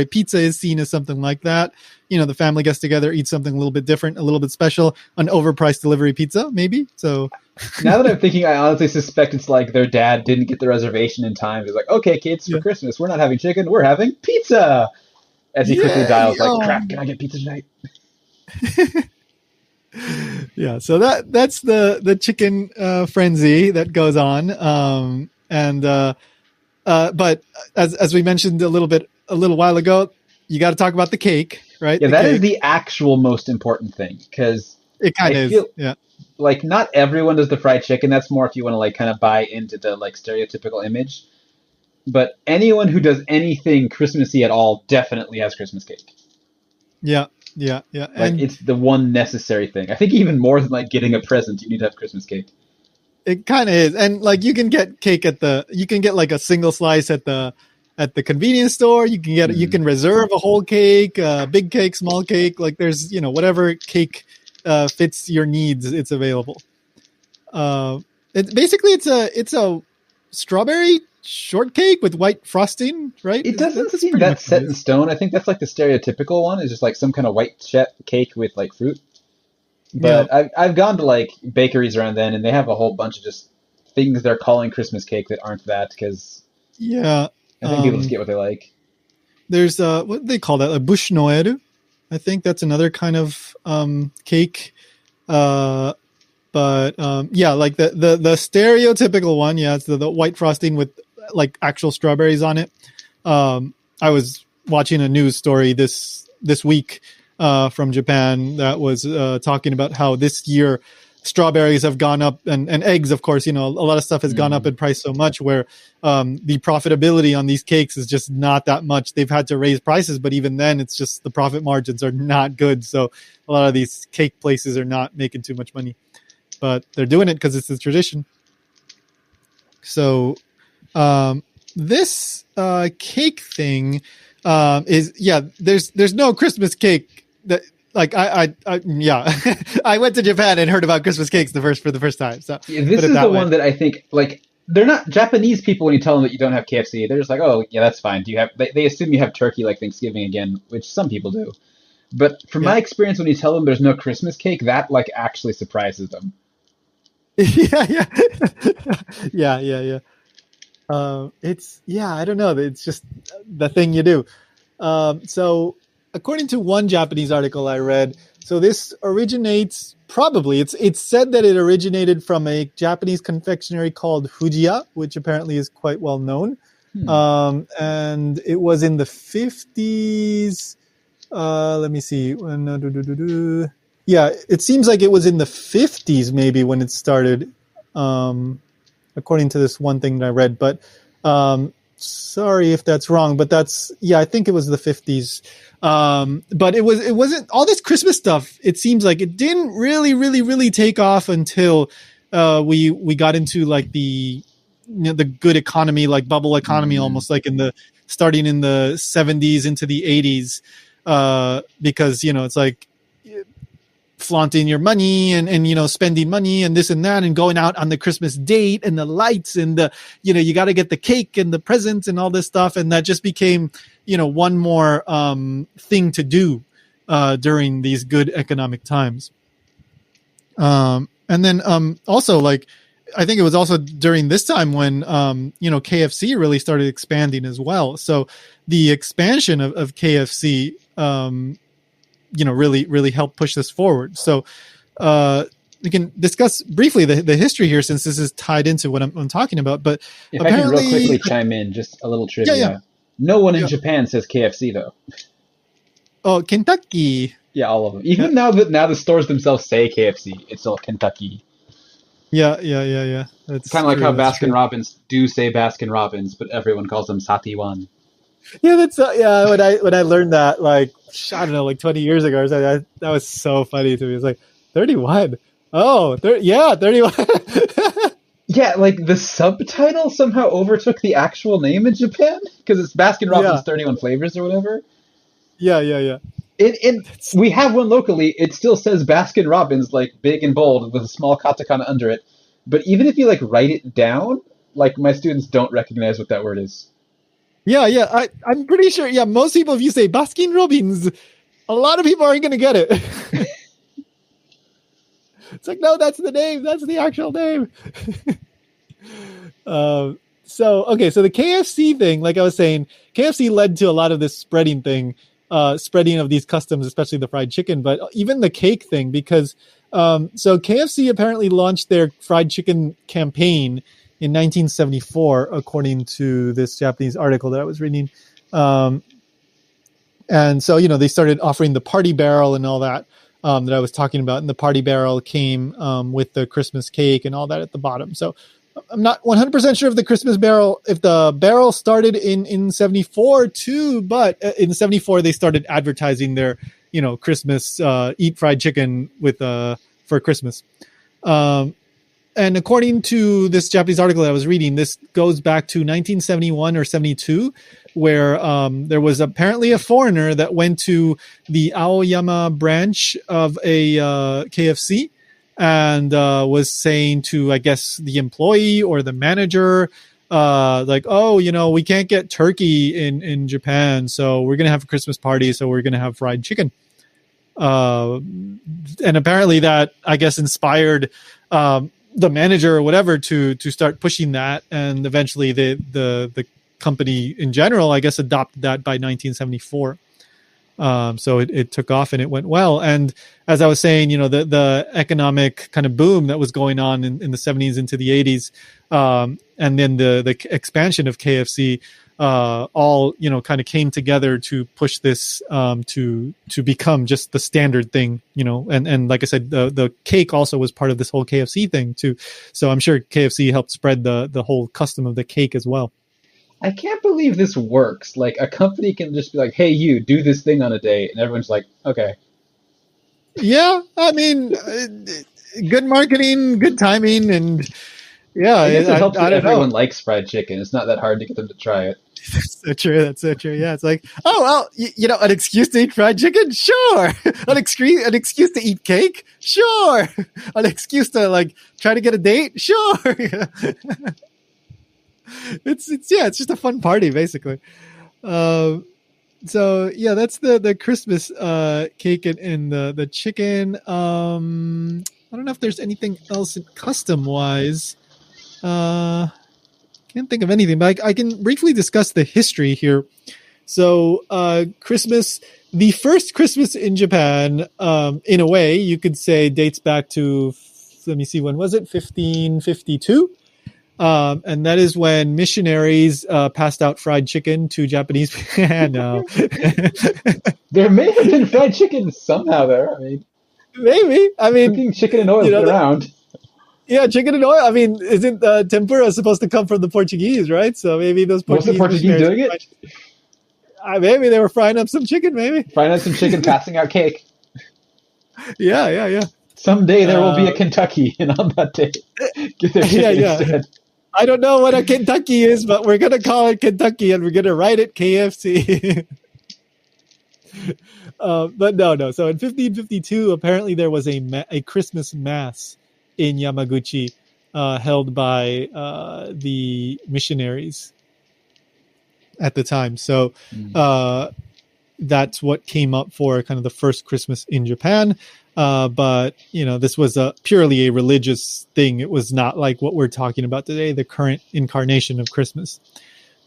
pizza is seen as something like that. The family gets together, eats something a little bit different, a little bit special, an overpriced delivery pizza, maybe. So now that I'm thinking, I honestly suspect it's like their dad didn't get the reservation in time. He's like, okay, kids, for Christmas, we're not having chicken, we're having pizza. As he quickly dials, like, crap, can I get pizza tonight? Yeah, so that's the chicken frenzy that goes on. But as we mentioned a little while ago, you got to talk about the cake, right? Yeah, that is the actual most important thing, because it kind of is. Yeah, like not everyone does the fried chicken. That's more if you want to like kind of buy into the like stereotypical image. But anyone who does anything Christmassy at all definitely has Christmas cake. Yeah. Like it's the one necessary thing. I think even more than like getting a present, you need to have Christmas cake. It kind of is, and like you can get cake you can get like a single slice at the convenience store. You can get you can reserve a whole cake, big cake, small cake. Like there's whatever cake fits your needs, it's available. It's a strawberry shortcake with white frosting, right? It doesn't That's seem pretty that much set what it in is. stone. I think that's like the stereotypical one, is just like some kind of white cake with like fruit. Yeah, But I've gone to like bakeries around then, and they have a whole bunch of just things they're calling Christmas cake that aren't that, because yeah. I think people just get what they like. There's what do they call that? Like bush noel. I think that's another kind of cake. But yeah, like the stereotypical one. Yeah, it's the white frosting with like actual strawberries on it. I was watching a news story this week from Japan that was talking about how this year strawberries have gone up, and eggs, of course, a lot of stuff has gone up in price so much where the profitability on these cakes is just not that much. They've had to raise prices, but even then it's just the profit margins are not good. So a lot of these cake places are not making too much money, but they're doing it because it's a tradition. So this cake thing is, yeah, there's no Christmas cake that, like, I yeah, I went to Japan and heard about Christmas cakes for the first time. So Yeah, this put it is that the way. one that I think, like, they're not Japanese people. When you tell them that you don't have KFC, they're just like, oh yeah, that's fine. Do you have? They assume you have turkey like Thanksgiving again, which some people do. But from Yeah. my experience, when you tell them there's no Christmas cake, that like actually surprises them. Yeah, yeah, yeah. It's, yeah, I don't know. It's just the thing you do. So according to one Japanese article I read, so this originates, probably it's said that it originated from a Japanese confectionery called Fujiya, which apparently is quite well known. And it was in the 50s. Let me see. Yeah, it seems like it was in the 50s maybe when it started, according to this one thing that I read. But sorry if that's wrong, but I think it was the 50s. But it wasn't all this Christmas stuff. It seems like it didn't really take off until we got into like the good economy, like bubble economy, almost like starting in the 70s into the 80s, because it's like flaunting your money and spending money and this and that and going out on the Christmas date and the lights and the you got to get the cake and the presents and all this stuff, and that just became one more thing to do during these good economic times. And then also, like, I think it was also during this time when KFC really started expanding as well. So the expansion of KFC really helped push this forward. So we can discuss briefly the history here, since this is tied into what I'm talking about. But If I can real quickly chime in, just a little trivia. Yeah. No one in Japan says KFC though. Oh, Kentucky. Yeah, all of them. Even now the stores themselves say KFC, it's still Kentucky. Yeah. That's kind of like true, how that's Baskin true. Robbins do say Baskin Robbins, but everyone calls them Satiwan. Yeah, that's when I learned that, like, I don't know, like 20 years ago or something, that was so funny to me. It's like 31. Oh, 31. Yeah, like the subtitle somehow overtook the actual name in Japan because it's Baskin Robbins 31 flavors or whatever. Yeah. We have one locally. It still says Baskin Robbins, like big and bold with a small katakana under it. But even if you like write it down, like my students don't recognize what that word is. Yeah. I'm pretty sure. Yeah, most people, if you say Baskin Robbins, a lot of people aren't going to get it. It's like, no, that's the name. That's the actual name. So the KFC thing, like I was saying, KFC led to a lot of this spreading of these customs, especially the fried chicken, but even the cake thing, because so KFC apparently launched their fried chicken campaign in 1974, according to this Japanese article that I was reading. And so, they started offering the party barrel and all that I was talking about. And the party barrel came with the Christmas cake and all that at the bottom. So I'm not 100% sure if the barrel started in 74 too, but in 74, they started advertising their, Christmas, eat fried chicken for Christmas. And according to this Japanese article that I was reading, this goes back to 1971 or 72, where there was apparently a foreigner that went to the Aoyama branch of a KFC and was saying to, I guess, the employee or the manager, like, oh, we can't get turkey in Japan, so we're gonna have a Christmas party, so we're gonna have fried chicken. And apparently that, I guess, inspired the manager or whatever to start pushing that, and eventually the company in general, I guess, adopted that by 1974. So it took off and it went well. And as I was saying, the economic kind of boom that was going on in the 70s into the 80s, and then the expansion of KFC, all kind of came together to push this to become just the standard thing, and like I said, the cake also was part of this whole KFC thing too. So I'm sure KFC helped spread the whole custom of the cake as well. I can't believe this works. Like, a company can just be like, hey, you, do this thing on a day, and everyone's like, okay. Yeah, I mean, good marketing, good timing, and yeah. I guess it helps that everyone know. likes fried chicken. It's not that hard to get them to try it. That's so true. That's so true. Yeah, it's like, oh, well, an excuse to eat fried chicken? Sure. An excuse to eat cake? Sure. An excuse to, try to get a date? Sure. It's just a fun party, basically. So yeah, that's the Christmas cake and the chicken. I don't know if there's anything else custom wise. Can't think of anything, but I can briefly discuss the history here. So Christmas, the first Christmas in Japan, in a way, you could say dates back to, let me see, when was it? 1552. And that is when missionaries passed out fried chicken to Japanese people. No. There may have been fried chicken somehow there. I mean, maybe. I mean, cooking chicken and oil is around. Yeah, chicken and oil. I mean, isn't tempura supposed to come from the Portuguese, right? So maybe those Portuguese. Was the Portuguese doing it? Maybe they were frying up some chicken. Maybe frying up some chicken, passing out cake. Yeah. Someday there will be a Kentucky, and on that day, get their chicken instead. I don't know what a Kentucky is, but we're gonna call it Kentucky, and we're gonna write it KFC. But no. So in 1552, apparently there was a Christmas mass in Yamaguchi, held by the missionaries at the time. So that's what came up for kind of the first Christmas in Japan. But this was purely a religious thing. It was not like what we're talking about today, the current incarnation of Christmas.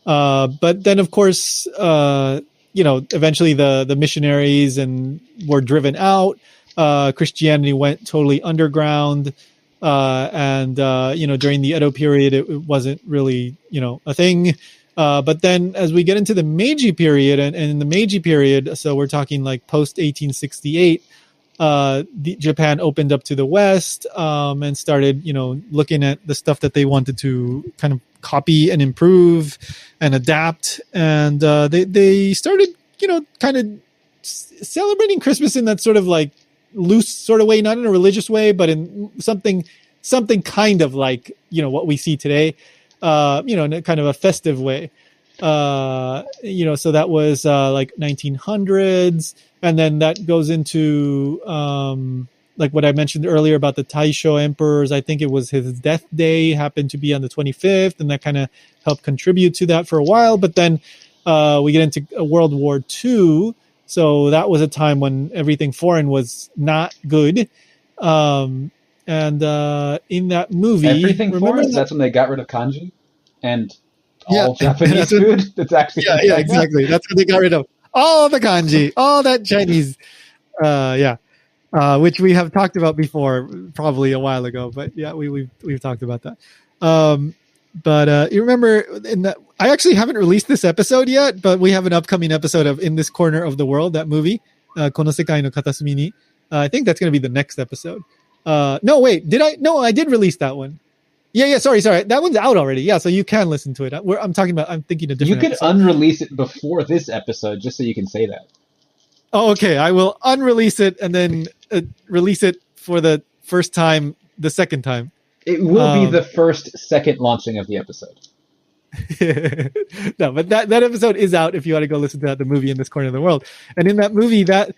But then, of course, eventually the missionaries were driven out. Christianity went totally underground. And during the Edo period, it wasn't really, a thing. But then as we get into the Meiji period, and in the Meiji period, so we're talking like post 1868, Japan opened up to the West, and started, looking at the stuff that they wanted to kind of copy and improve and adapt. And they started, kind of celebrating Christmas in that sort of like loose sort of way, not in a religious way, but in something kind of like, what we see today, in a kind of a festive way. So that was like 1900s. And then that goes into like what I mentioned earlier about the Taisho emperors. I think it was his death day happened to be on the 25th, and that kind of helped contribute to that for a while. But then we get into World War II. So that was a time when everything foreign was not good. And in that movie, everything foreign, that's when they got rid of kanji and all Japanese food. That's actually exactly. That's when they got rid of all the kanji, all that Chinese. Which we have talked about before, probably a while ago. But yeah, we've talked about that. But you remember I actually haven't released this episode yet, but we have an upcoming episode of In This Corner of the World, that movie, Kono Sekai no Katasumi ni. I think that's going to be the next episode. No, wait, did I? No, I did release that one. Yeah, sorry. That one's out already. Yeah, so you can listen to it. I'm thinking of different. You could unrelease it before this episode, just so you can say that. Oh, okay. I will unrelease it and then release it for the first time, the second time. It will be the second launching of the episode. No, but that episode is out if you want to go listen to that, the movie In This Corner of the World. And in that movie, that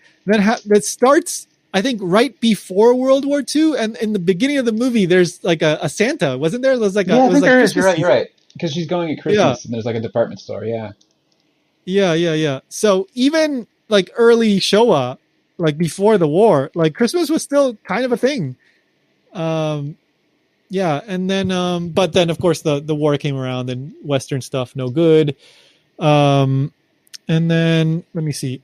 starts I think right before World War II, and in the beginning of the movie, there's like a Santa, wasn't there? There's like Yeah, I think there is. Christmas You're right. Because she's going at Yeah. Christmas and there's like a department store. Yeah. Yeah. So even like early Showa, like before the war, like Christmas was still kind of a thing. Yeah, and then but then of course the war came around and Western stuff no good. And then let me see.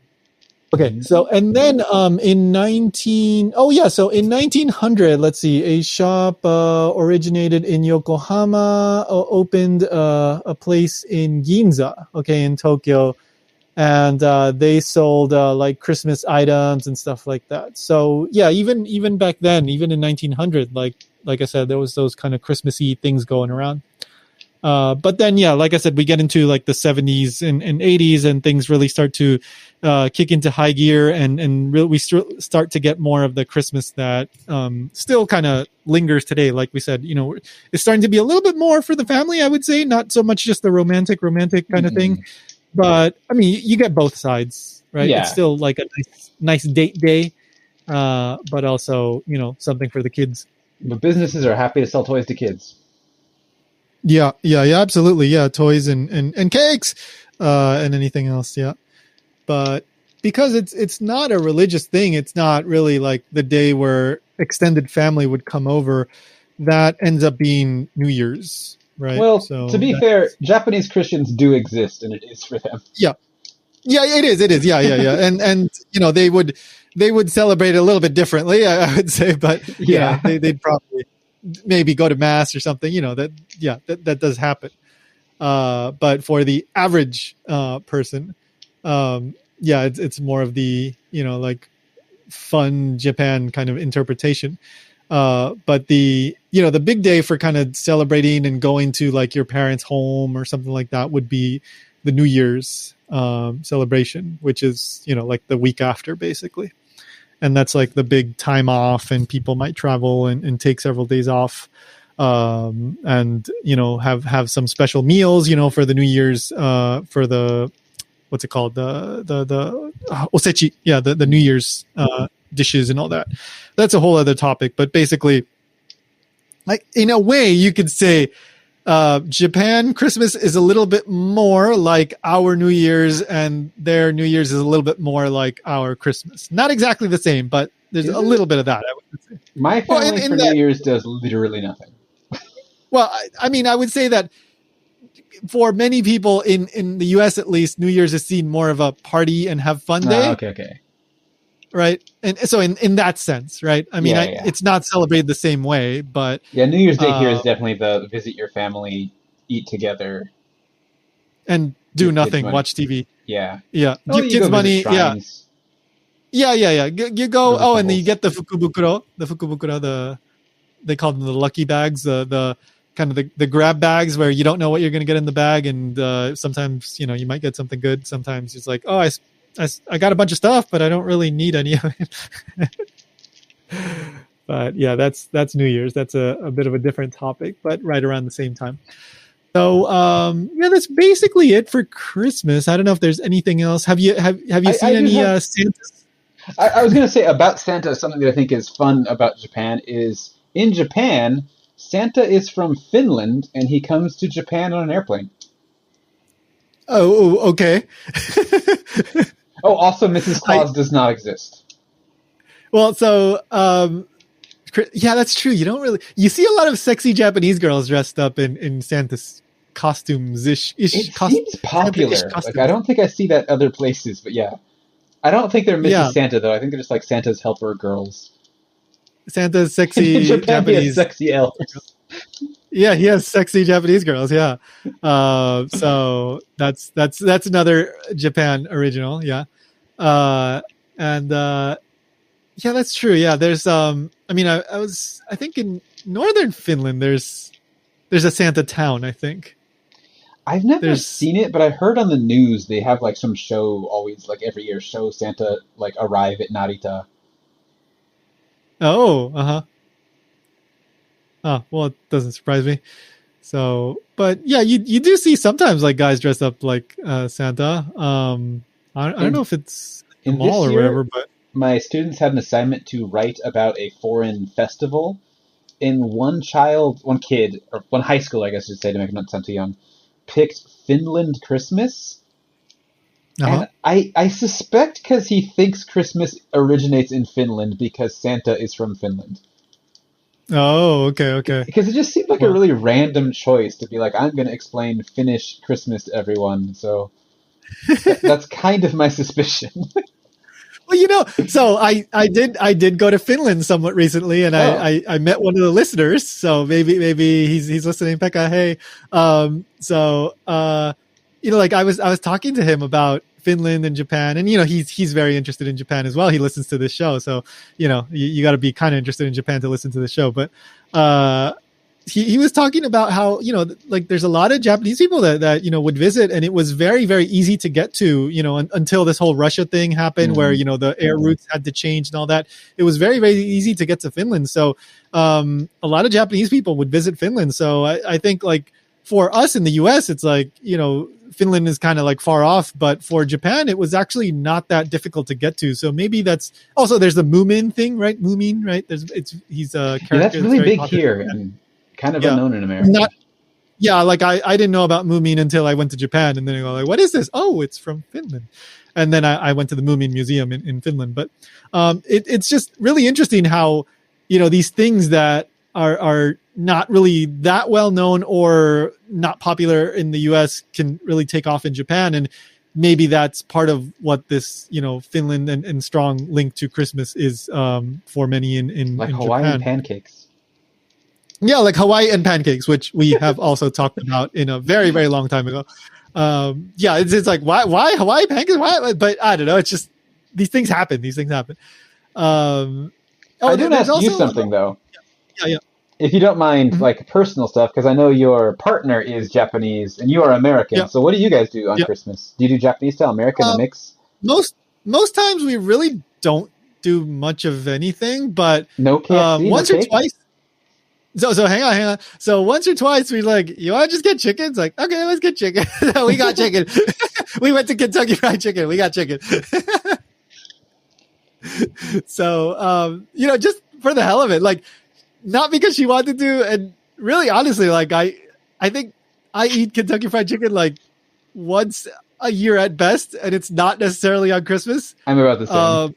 Okay, so and then in 1900, let's see, a shop originated in Yokohama, opened a place in Ginza, okay, in Tokyo, and they sold like Christmas items and stuff like that. So yeah, even back then, even in 1900, like I said, there was those kind of Christmassy things going around. But then, yeah, like I said, we get into like the 70s and 80s, and things really start to kick into high gear, and really we start to get more of the Christmas that still kind of lingers today. Like we said, it's starting to be a little bit more for the family, I would say, not so much just the romantic kind of thing. But I mean, you get both sides, right? Yeah. It's still like a nice date day, but also, something for the kids. But businesses are happy to sell toys to kids. Yeah, absolutely. Yeah, toys and cakes, and anything else. Yeah, but because it's not a religious thing, it's not really like the day where extended family would come over. That ends up being New Year's, right? Well, so to be fair, Japanese Christians do exist, and it is for them. Yeah, it is. Yeah, and they would celebrate it a little bit differently, I would say, but yeah, they'd probably maybe go to mass or something, that does happen. But for the average person, it's more of the, like fun Japan kind of interpretation. But the big day for kind of celebrating and going to like your parents' home or something like that would be the New Year's celebration, which is, like the week after basically. And that's like the big time off, and people might travel and take several days off, and have some special meals, for the New Year's, for the what's it called, the osechi, the New Year's dishes and all that. That's a whole other topic, but basically, like in a way, you could say Japan Christmas is a little bit more like our New Year's, and their New Year's is a little bit more like our Christmas. Not exactly the same, but there's a little bit of that, I would say. My family for New Year's does literally nothing. Well, I mean, I would say that for many people in the US, at least, New Year's is seen more of a party and have fun day. Okay. Right. And so in that sense, right. I mean, it's not celebrated the same way, but yeah, New Year's Day here is definitely the visit your family, eat together, and do nothing, watch TV. Yeah. Give kids money. Yeah. You go. And then you get the fukubukuro, they call them the lucky bags, the kind of the grab bags where you don't know what you're going to get in the bag. And sometimes, you might get something good. Sometimes it's like, oh, I got a bunch of stuff, but I don't really need any of it. But yeah, that's New Year's. That's a bit of a different topic, but right around the same time. So that's basically it for Christmas. I don't know if there's anything else. Have you seen any Santas? I was going to say about Santa, something that I think is fun about Japan is in Japan, Santa is from Finland and he comes to Japan on an airplane. Oh, okay. Oh, also Mrs. Claus does not exist. Well, so, that's true. You see a lot of sexy Japanese girls dressed up in Santa's costumes-ish. It seems popular. Like, I don't think I see that other places, but yeah. I don't think they're Mrs. Santa, though. I think they're just like Santa's helper girls. Santa's sexy Japan, Japanese. He has sexy elves. Yeah, he has sexy Japanese girls. Yeah, so that's another Japan original. Yeah, that's true. Yeah, there's I think in northern Finland there's a Santa town. I think I've never seen it, but I heard on the news they have like some show always, like every year, show Santa like arrive at Narita. Oh, Oh, well, it doesn't surprise me. So, but yeah, you do see sometimes like guys dressed up like Santa. I don't know if it's in the mall or whatever, but my students had an assignment to write about a foreign festival. And one kid, or one high schooler, I guess I should say, to make it not sound too young, picked Finland Christmas. Uh-huh. And I suspect because he thinks Christmas originates in Finland because Santa is from Finland. Oh, okay. Because it just seemed like a really random choice to be like, I'm going to explain Finnish Christmas to everyone. So that's kind of my suspicion. Well, so I did go to Finland somewhat recently, and I met one of the listeners. So maybe he's listening, Pekka. Hey, like I was talking to him about Finland and Japan, and he's very interested in Japan as well. He listens to this show, so you got to be kind of interested in Japan to listen to the show. But he was talking about how like there's a lot of Japanese people that would visit, and it was very, very easy to get to until this whole Russia thing happened, where the air routes had to change and all that. It was very, very easy to get to Finland, so a lot of Japanese people would visit Finland. So I think, like, for us in the US, it's like Finland is kind of like far off, but for Japan, it was actually not that difficult to get to. So maybe that's also, there's the Moomin thing, right? Moomin, right? He's a character. Yeah, that's really big popular here and kind of unknown in America. Like I didn't know about Moomin until I went to Japan, and then I go like, what is this? Oh, it's from Finland. And then I went to the Moomin Museum in Finland. But it's just really interesting how, these things that are not really that well known or not popular in the US can really take off in Japan. And maybe that's part of what this, Finland and strong link to Christmas is for many in like in Hawaiian Japan. pancakes. Yeah, like Hawaii and pancakes, which we have also talked about in a very, very long time ago. It's like, why Hawaii pancakes? Why? But I don't know. It's just, these things happen. I do ask you something, though. Yeah. If you don't mind, like personal stuff, because I know your partner is Japanese and you are American. Yeah. So what do you guys do on Christmas? Do you do Japanese style, American, a mix? Most times we really don't do much of anything, but no KFC, once no or cake? twice. So hang on. So once or twice we like, you want to just get chicken? It's like, okay, let's get chicken. We got chicken. We went to Kentucky Fried Chicken. We got chicken. So, just for the hell of it, like, not because she wanted to, and really, honestly, like I think I eat Kentucky Fried Chicken like once a year at best, and it's not necessarily on Christmas. I'm about the same.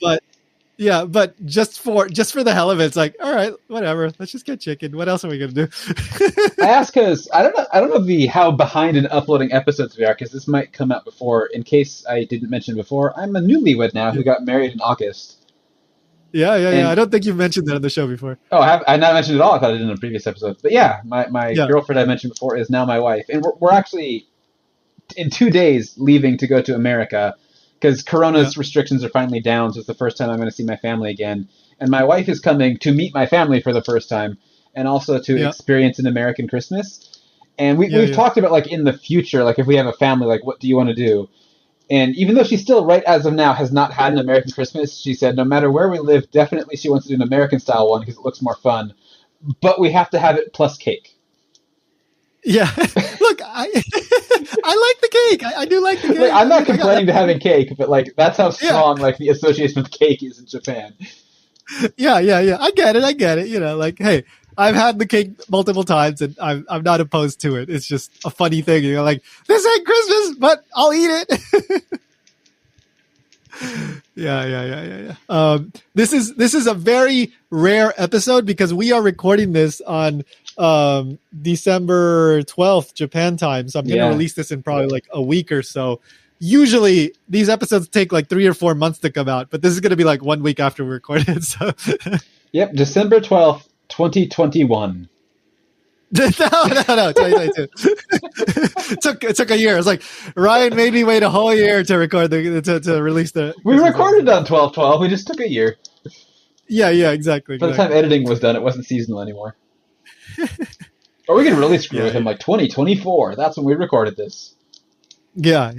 But just for the hell of it, it's like, all right, whatever. Let's just get chicken. What else are we gonna do? I ask because I don't know how behind in uploading episodes we are, because this might come out before. In case I didn't mention before, I'm a newlywed now who got married in August. Yeah. I don't think you've mentioned that on the show before. Oh, I not mentioned it at all. I thought I did in a previous episode. But yeah, my girlfriend I mentioned before is now my wife. And we're actually, in 2 days, leaving to go to America because Corona's restrictions are finally down. So it's the first time I'm going to see my family again. And my wife is coming to meet my family for the first time and also to experience an American Christmas. And we've talked about, like, in the future, like, if we have a family, like, what do you want to do? And even though she still, right as of now, has not had an American Christmas, she said no matter where we live, definitely she wants to do an American-style one because it looks more fun. But we have to have it plus cake. Yeah. Look, I like the cake. I do like the cake. Like, I'm not complaining to having cake, but, like, that's how strong, like, the association with cake is in Japan. Yeah. I get it. Like, hey, I've had the cake multiple times, and I'm not opposed to it. It's just a funny thing. You're like, this ain't Christmas, but I'll eat it. Yeah. This is a very rare episode because we are recording this on December 12th Japan time. So I'm going to release this in probably like a week or so. Usually these episodes take like 3 or 4 months to come out, but this is going to be like 1 week after we record it. So Yep, December 12th. 2021. No, 2022. It took a year. It was like Ryan made me wait a whole year to record to release the. We recorded on 12/12. We just took a year. Yeah, exactly. By the time editing was done, it wasn't seasonal anymore. Or we can really screw with him, like 2024. That's when we recorded this. Yeah.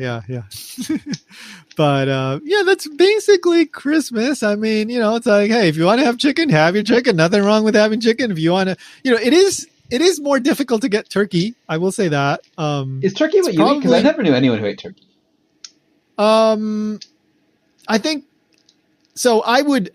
But that's basically Christmas. I mean, it's like, hey, if you want to have chicken, have your chicken. Nothing wrong with having chicken. If you want to, it is more difficult to get turkey. I will say that. Is turkey what you eat? Because I never knew anyone who ate turkey. I think So I would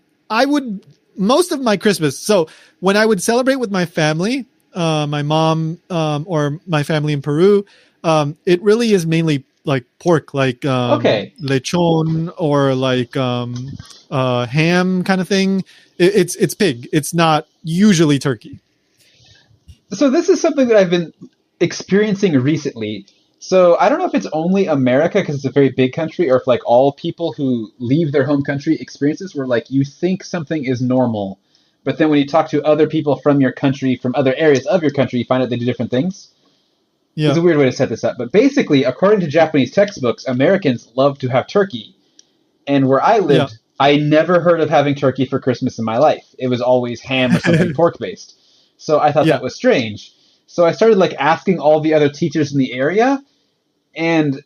most of my Christmas. So when I would celebrate with my family, my mom, or my family in Peru, it really is mainly like pork, like Okay. lechon or like ham kind of thing. It's pig. It's not usually turkey. So this is something that I've been experiencing recently. So I don't know if it's only America because it's a very big country, or if like all people who leave their home country experiences where like you think something is normal, but then when you talk to other people from your country, from other areas of your country, you find out they do different things. It's Yeah. a weird way to set this up. But basically, according to Japanese textbooks, Americans love to have turkey. And where I lived, Yeah. I never heard of having turkey for Christmas in my life. It was always ham or something pork based. So I thought Yeah. that was strange. So I started like asking all the other teachers in the area, and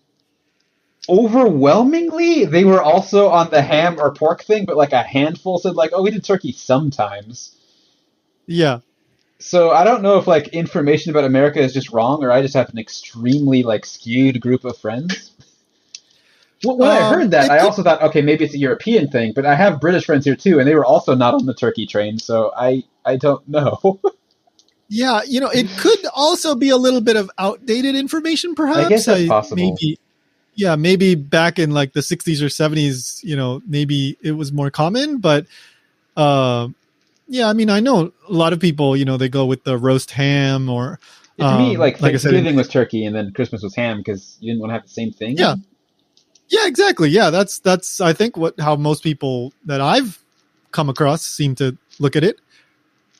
overwhelmingly they were also on the ham or pork thing, but like a handful said like, "Oh, we did turkey sometimes." Yeah. So I don't know if like information about America is just wrong, or I just have an extremely like skewed group of friends. When I heard that, I also thought, okay, maybe it's a European thing, but I have British friends here too, and they were also not on the turkey train, so I don't know. Yeah, it could also be a little bit of outdated information, perhaps. I guess that's possible. Maybe back in like the 60s or 70s, maybe it was more common. But I mean, I know a lot of people, they go with the roast ham or. To me, like Thanksgiving I said, was turkey, and then Christmas was ham because you didn't want to have the same thing. Yeah. Yeah, exactly. Yeah, that's I think how most people that I've come across seem to look at it.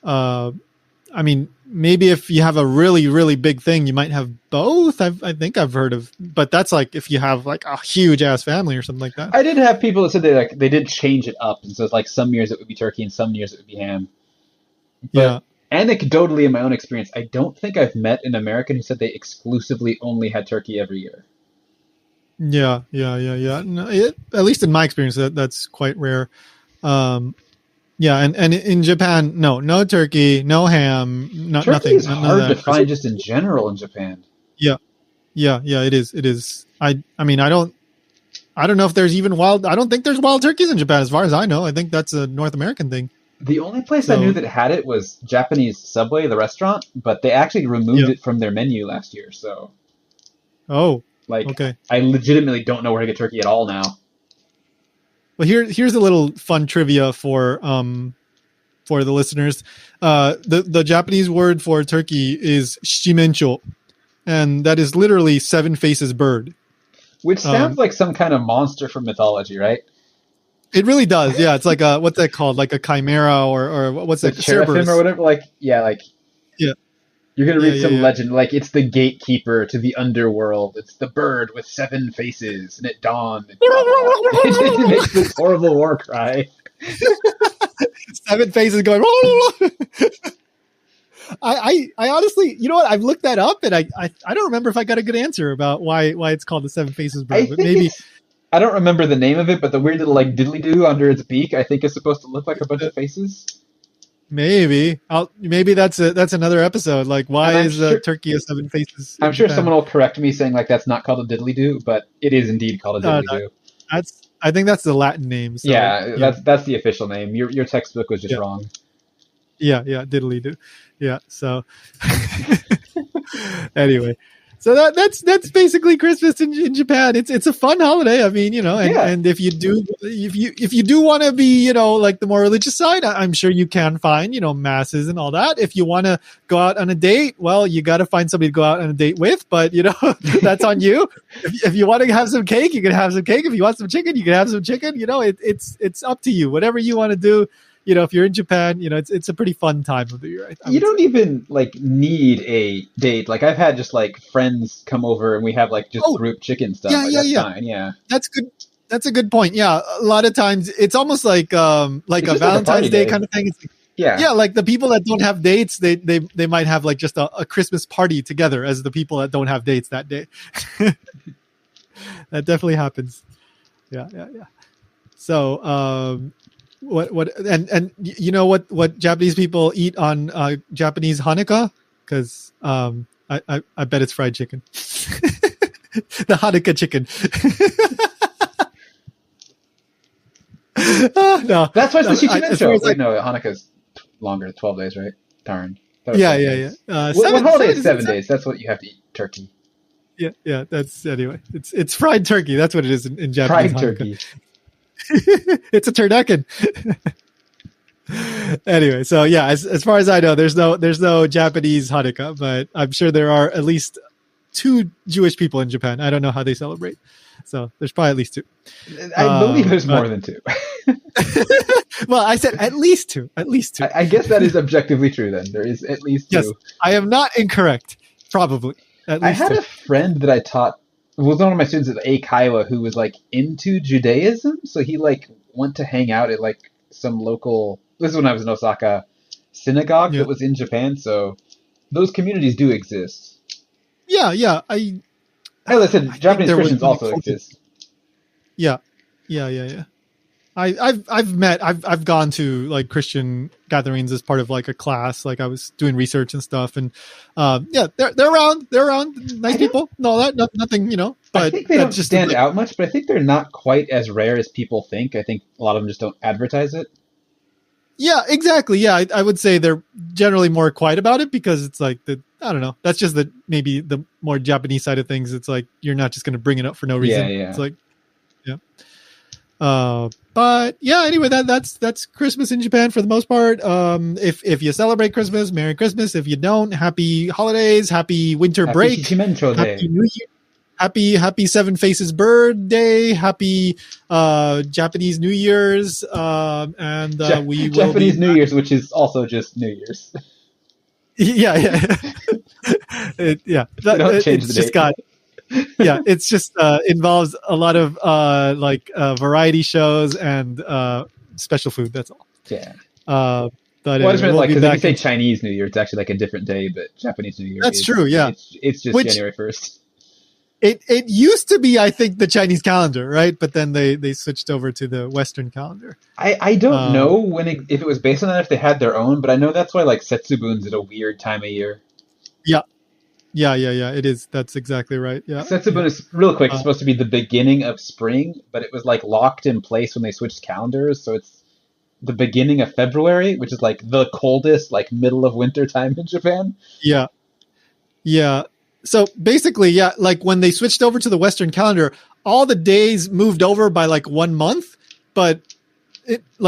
I mean, maybe if you have a really, really big thing, you might have both. I think I've heard of, but that's like if you have like a huge ass family or something like that. I did have people that said they did change it up, and so it's like some years it would be turkey and some years it would be ham. But anecdotally, in my own experience, I don't think I've met an American who said they exclusively only had turkey every year. Yeah. No, at least in my experience, that's quite rare. And in Japan, no turkey, no ham, turkey nothing. Is hard to find just in general in Japan. Yeah, it is. I mean, I don't know if there's even I don't think there's wild turkeys in Japan, as far as I know. I think that's a North American thing. The only place I knew that had it was Japanese Subway, the restaurant, but they actually removed it from their menu last year. So, okay. I legitimately don't know where to get turkey at all now. Well, here's a little fun trivia for the listeners. The Japanese word for turkey is shimencho, and that is literally 7 faces bird. Which sounds like some kind of monster from mythology, right? It really does. Yeah, it's like what's that called? Like a chimera or what's that? Seraphim or whatever. Yeah. You're going to read some legend, like it's the gatekeeper to the underworld. It's the bird with 7 faces, and at dawn, it makes this horrible war cry. 7 faces going. I honestly, you know what? I've looked that up, and I don't remember if I got a good answer about why it's called the 7 faces bird. But maybe I don't remember the name of it, but the weird little like diddly-doo under its beak, I think is supposed to look like a bunch of faces. Maybe that's another episode. Like, why is turkey a 7 faces? I'm sure someone will correct me saying like that's not called a diddly-doo, but it is indeed called a diddly-doo. I think that's the Latin name. So, that's the official name. Your textbook was just wrong. Yeah, diddly-doo. Yeah. So anyway. So that's basically Christmas in Japan. It's a fun holiday. I mean, and if you do want to be, like the more religious side, I'm sure you can find, masses and all that. If you want to go out on a date, well, you got to find somebody to go out on a date with, but that's on you. If you want to have some cake, you can have some cake. If you want some chicken, you can have some chicken. It's up to you. Whatever you want to do. If you're in Japan, it's a pretty fun time of the year. You don't even like need a date. Like I've had just like friends come over and we have like just group chicken stuff. That's fine. Yeah. That's good. That's a good point. Yeah. A lot of times it's almost like a Valentine's Day kind of thing. It's like, like the people that don't have dates, they might have like just a Christmas party together as the people that don't have dates that day. That definitely happens. Yeah. So, what Japanese people eat on Japanese Hanukkah? Because I bet it's fried chicken. The Hanukkah chicken. No, That's why it's the as Shichimen far as, Wait, no, Hanukkah's longer, 12 days, right? Darn. Thought it was yeah, 7 yeah, days. yeah. One holiday is is it 7 days. That's what you have to eat turkey. Yeah, yeah. That's anyway. It's fried turkey. That's what it is in Japanese. Fried Hanukkah. turkey. It's a turducken. Anyway, so yeah, as far as I know, there's no Japanese Hanukkah, but I'm sure there are at least 2 Jewish people in Japan. I don't know how they celebrate, so there's probably at least 2. I believe there's more than 2. Well, I said at least 2. At least 2. I guess that is objectively true. Then there is at least 2. Yes, I am not incorrect. Probably. At least I had 2. a friend that I taught was one of my students at Eikaiwa who was like into Judaism, so he like went to hang out at like some local. This is when I was in Osaka synagogue that was in Japan. So those communities do exist. Yeah. Hey, listen, Japanese Christians also exist. Yeah. I've gone to like Christian gatherings as part of like a class. Like I was doing research and stuff, and they're around. They're around. Nice people. Nothing. But I think they don't stand out much, but I think they're not quite as rare as people think. I think a lot of them just don't advertise it. Yeah, exactly. Yeah, I would say they're generally more quiet about it because it's like I don't know. That's just maybe the more Japanese side of things. It's like you're not just going to bring it up for no reason. Yeah. It's like, but yeah. Anyway, that's Christmas in Japan for the most part. If you celebrate Christmas, Merry Christmas. If you don't, Happy Holidays, Happy Winter Break, Happy New Year. Happy Seven Faces Bird Day, Happy Japanese New Year's, and we will Japanese New Year's, which is also just New Year's. Yeah. Don't change the date. It's just involves a lot of variety shows and special food. That's all. Yeah. But I just meant like because if you say Chinese New Year, it's actually like a different day, but Japanese New Year. That's true. Yeah, it's just January 1st. It used to be, I think, the Chinese calendar, right? But then they switched over to the Western calendar. I don't know if it was based on that, if they had their own, but I know that's why like Setsubun's at a weird time of year. Yeah. It is. That's exactly right. Yeah. Setsubun is real quick. It's supposed to be the beginning of spring, but it was like locked in place when they switched calendars, so it's the beginning of February, which is like the coldest, like middle of winter time in Japan. Yeah. So basically, like when they switched over to the Western calendar, all the days moved over by like 1 month, but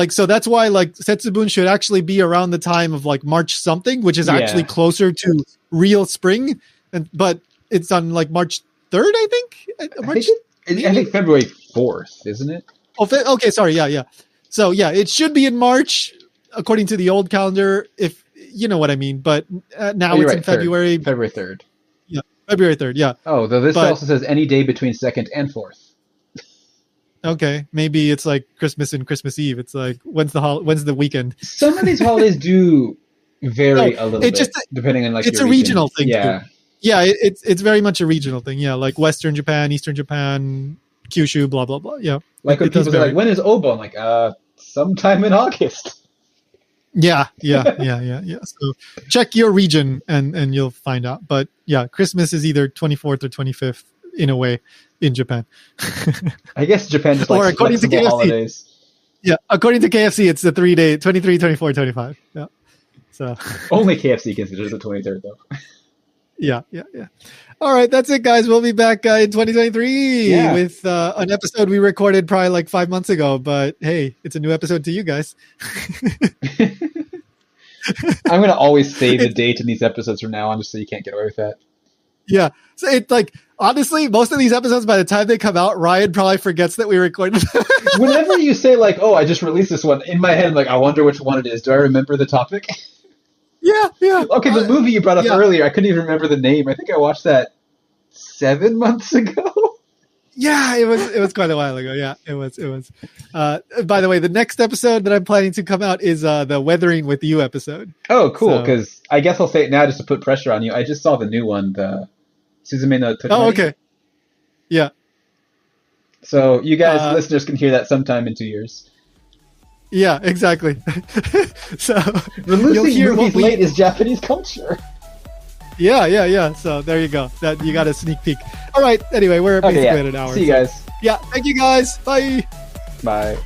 so that's why like Setsubun should actually be around the time of like March something, which is actually closer to real spring. But it's on like March 3rd, I think. I think February 4th, isn't it? Oh, okay. Sorry. Yeah. So it should be in March according to the old calendar, if you know what I mean. But now it's in February. February 3rd. February 3rd, yeah. Oh, though this also says any day between 2nd and 4th. Okay, maybe it's like Christmas and Christmas Eve. It's like when's the weekend? Some of these holidays do vary a little bit, depending on like it's your a regional thing. Yeah, too. Yeah, it's very much a regional thing. Yeah, like Western Japan, Eastern Japan, Kyushu, blah blah blah. Yeah, like when people say like, when is Obo? I'm like, sometime in August. Yeah. So check your region and you'll find out. But yeah, Christmas is either 24th or 25th in a way in Japan. I guess Japan just likes according to KFC, holidays. Yeah, according to KFC, it's the 3 day, 23, 24, 25. Yeah. So only KFC considers the 23rd though. Yeah. All right, that's it, guys. We'll be back in 2023 with an episode we recorded probably like 5 months ago. But hey, it's a new episode to you guys. I'm going to always save the date in these episodes from now on just so you can't get away with that. Yeah. So it's like, honestly, most of these episodes, by the time they come out, Ryan probably forgets that we recorded. Whenever you say like, oh, I just released this one, in my head, I'm like, I wonder which one it is. Do I remember the topic? Yeah. Okay, the movie you brought up earlier, I couldn't even remember the name. I think I watched that 7 months ago. Yeah, it was quite a while ago. Yeah, it was. By the way, the next episode that I'm planning to come out is the Weathering with You episode. Oh, cool, because I guess I'll say it now just to put pressure on you. I just saw the new one, the Suzume no Tojimari. Oh, okay. Yeah. So you guys, listeners, can hear that sometime in 2 years. Yeah, exactly. So releasing movies late is Japanese culture. Yeah. So there you go. That you got a sneak peek. All right. Anyway, we're basically at an hour. See you guys. Yeah. Thank you guys. Bye. Bye.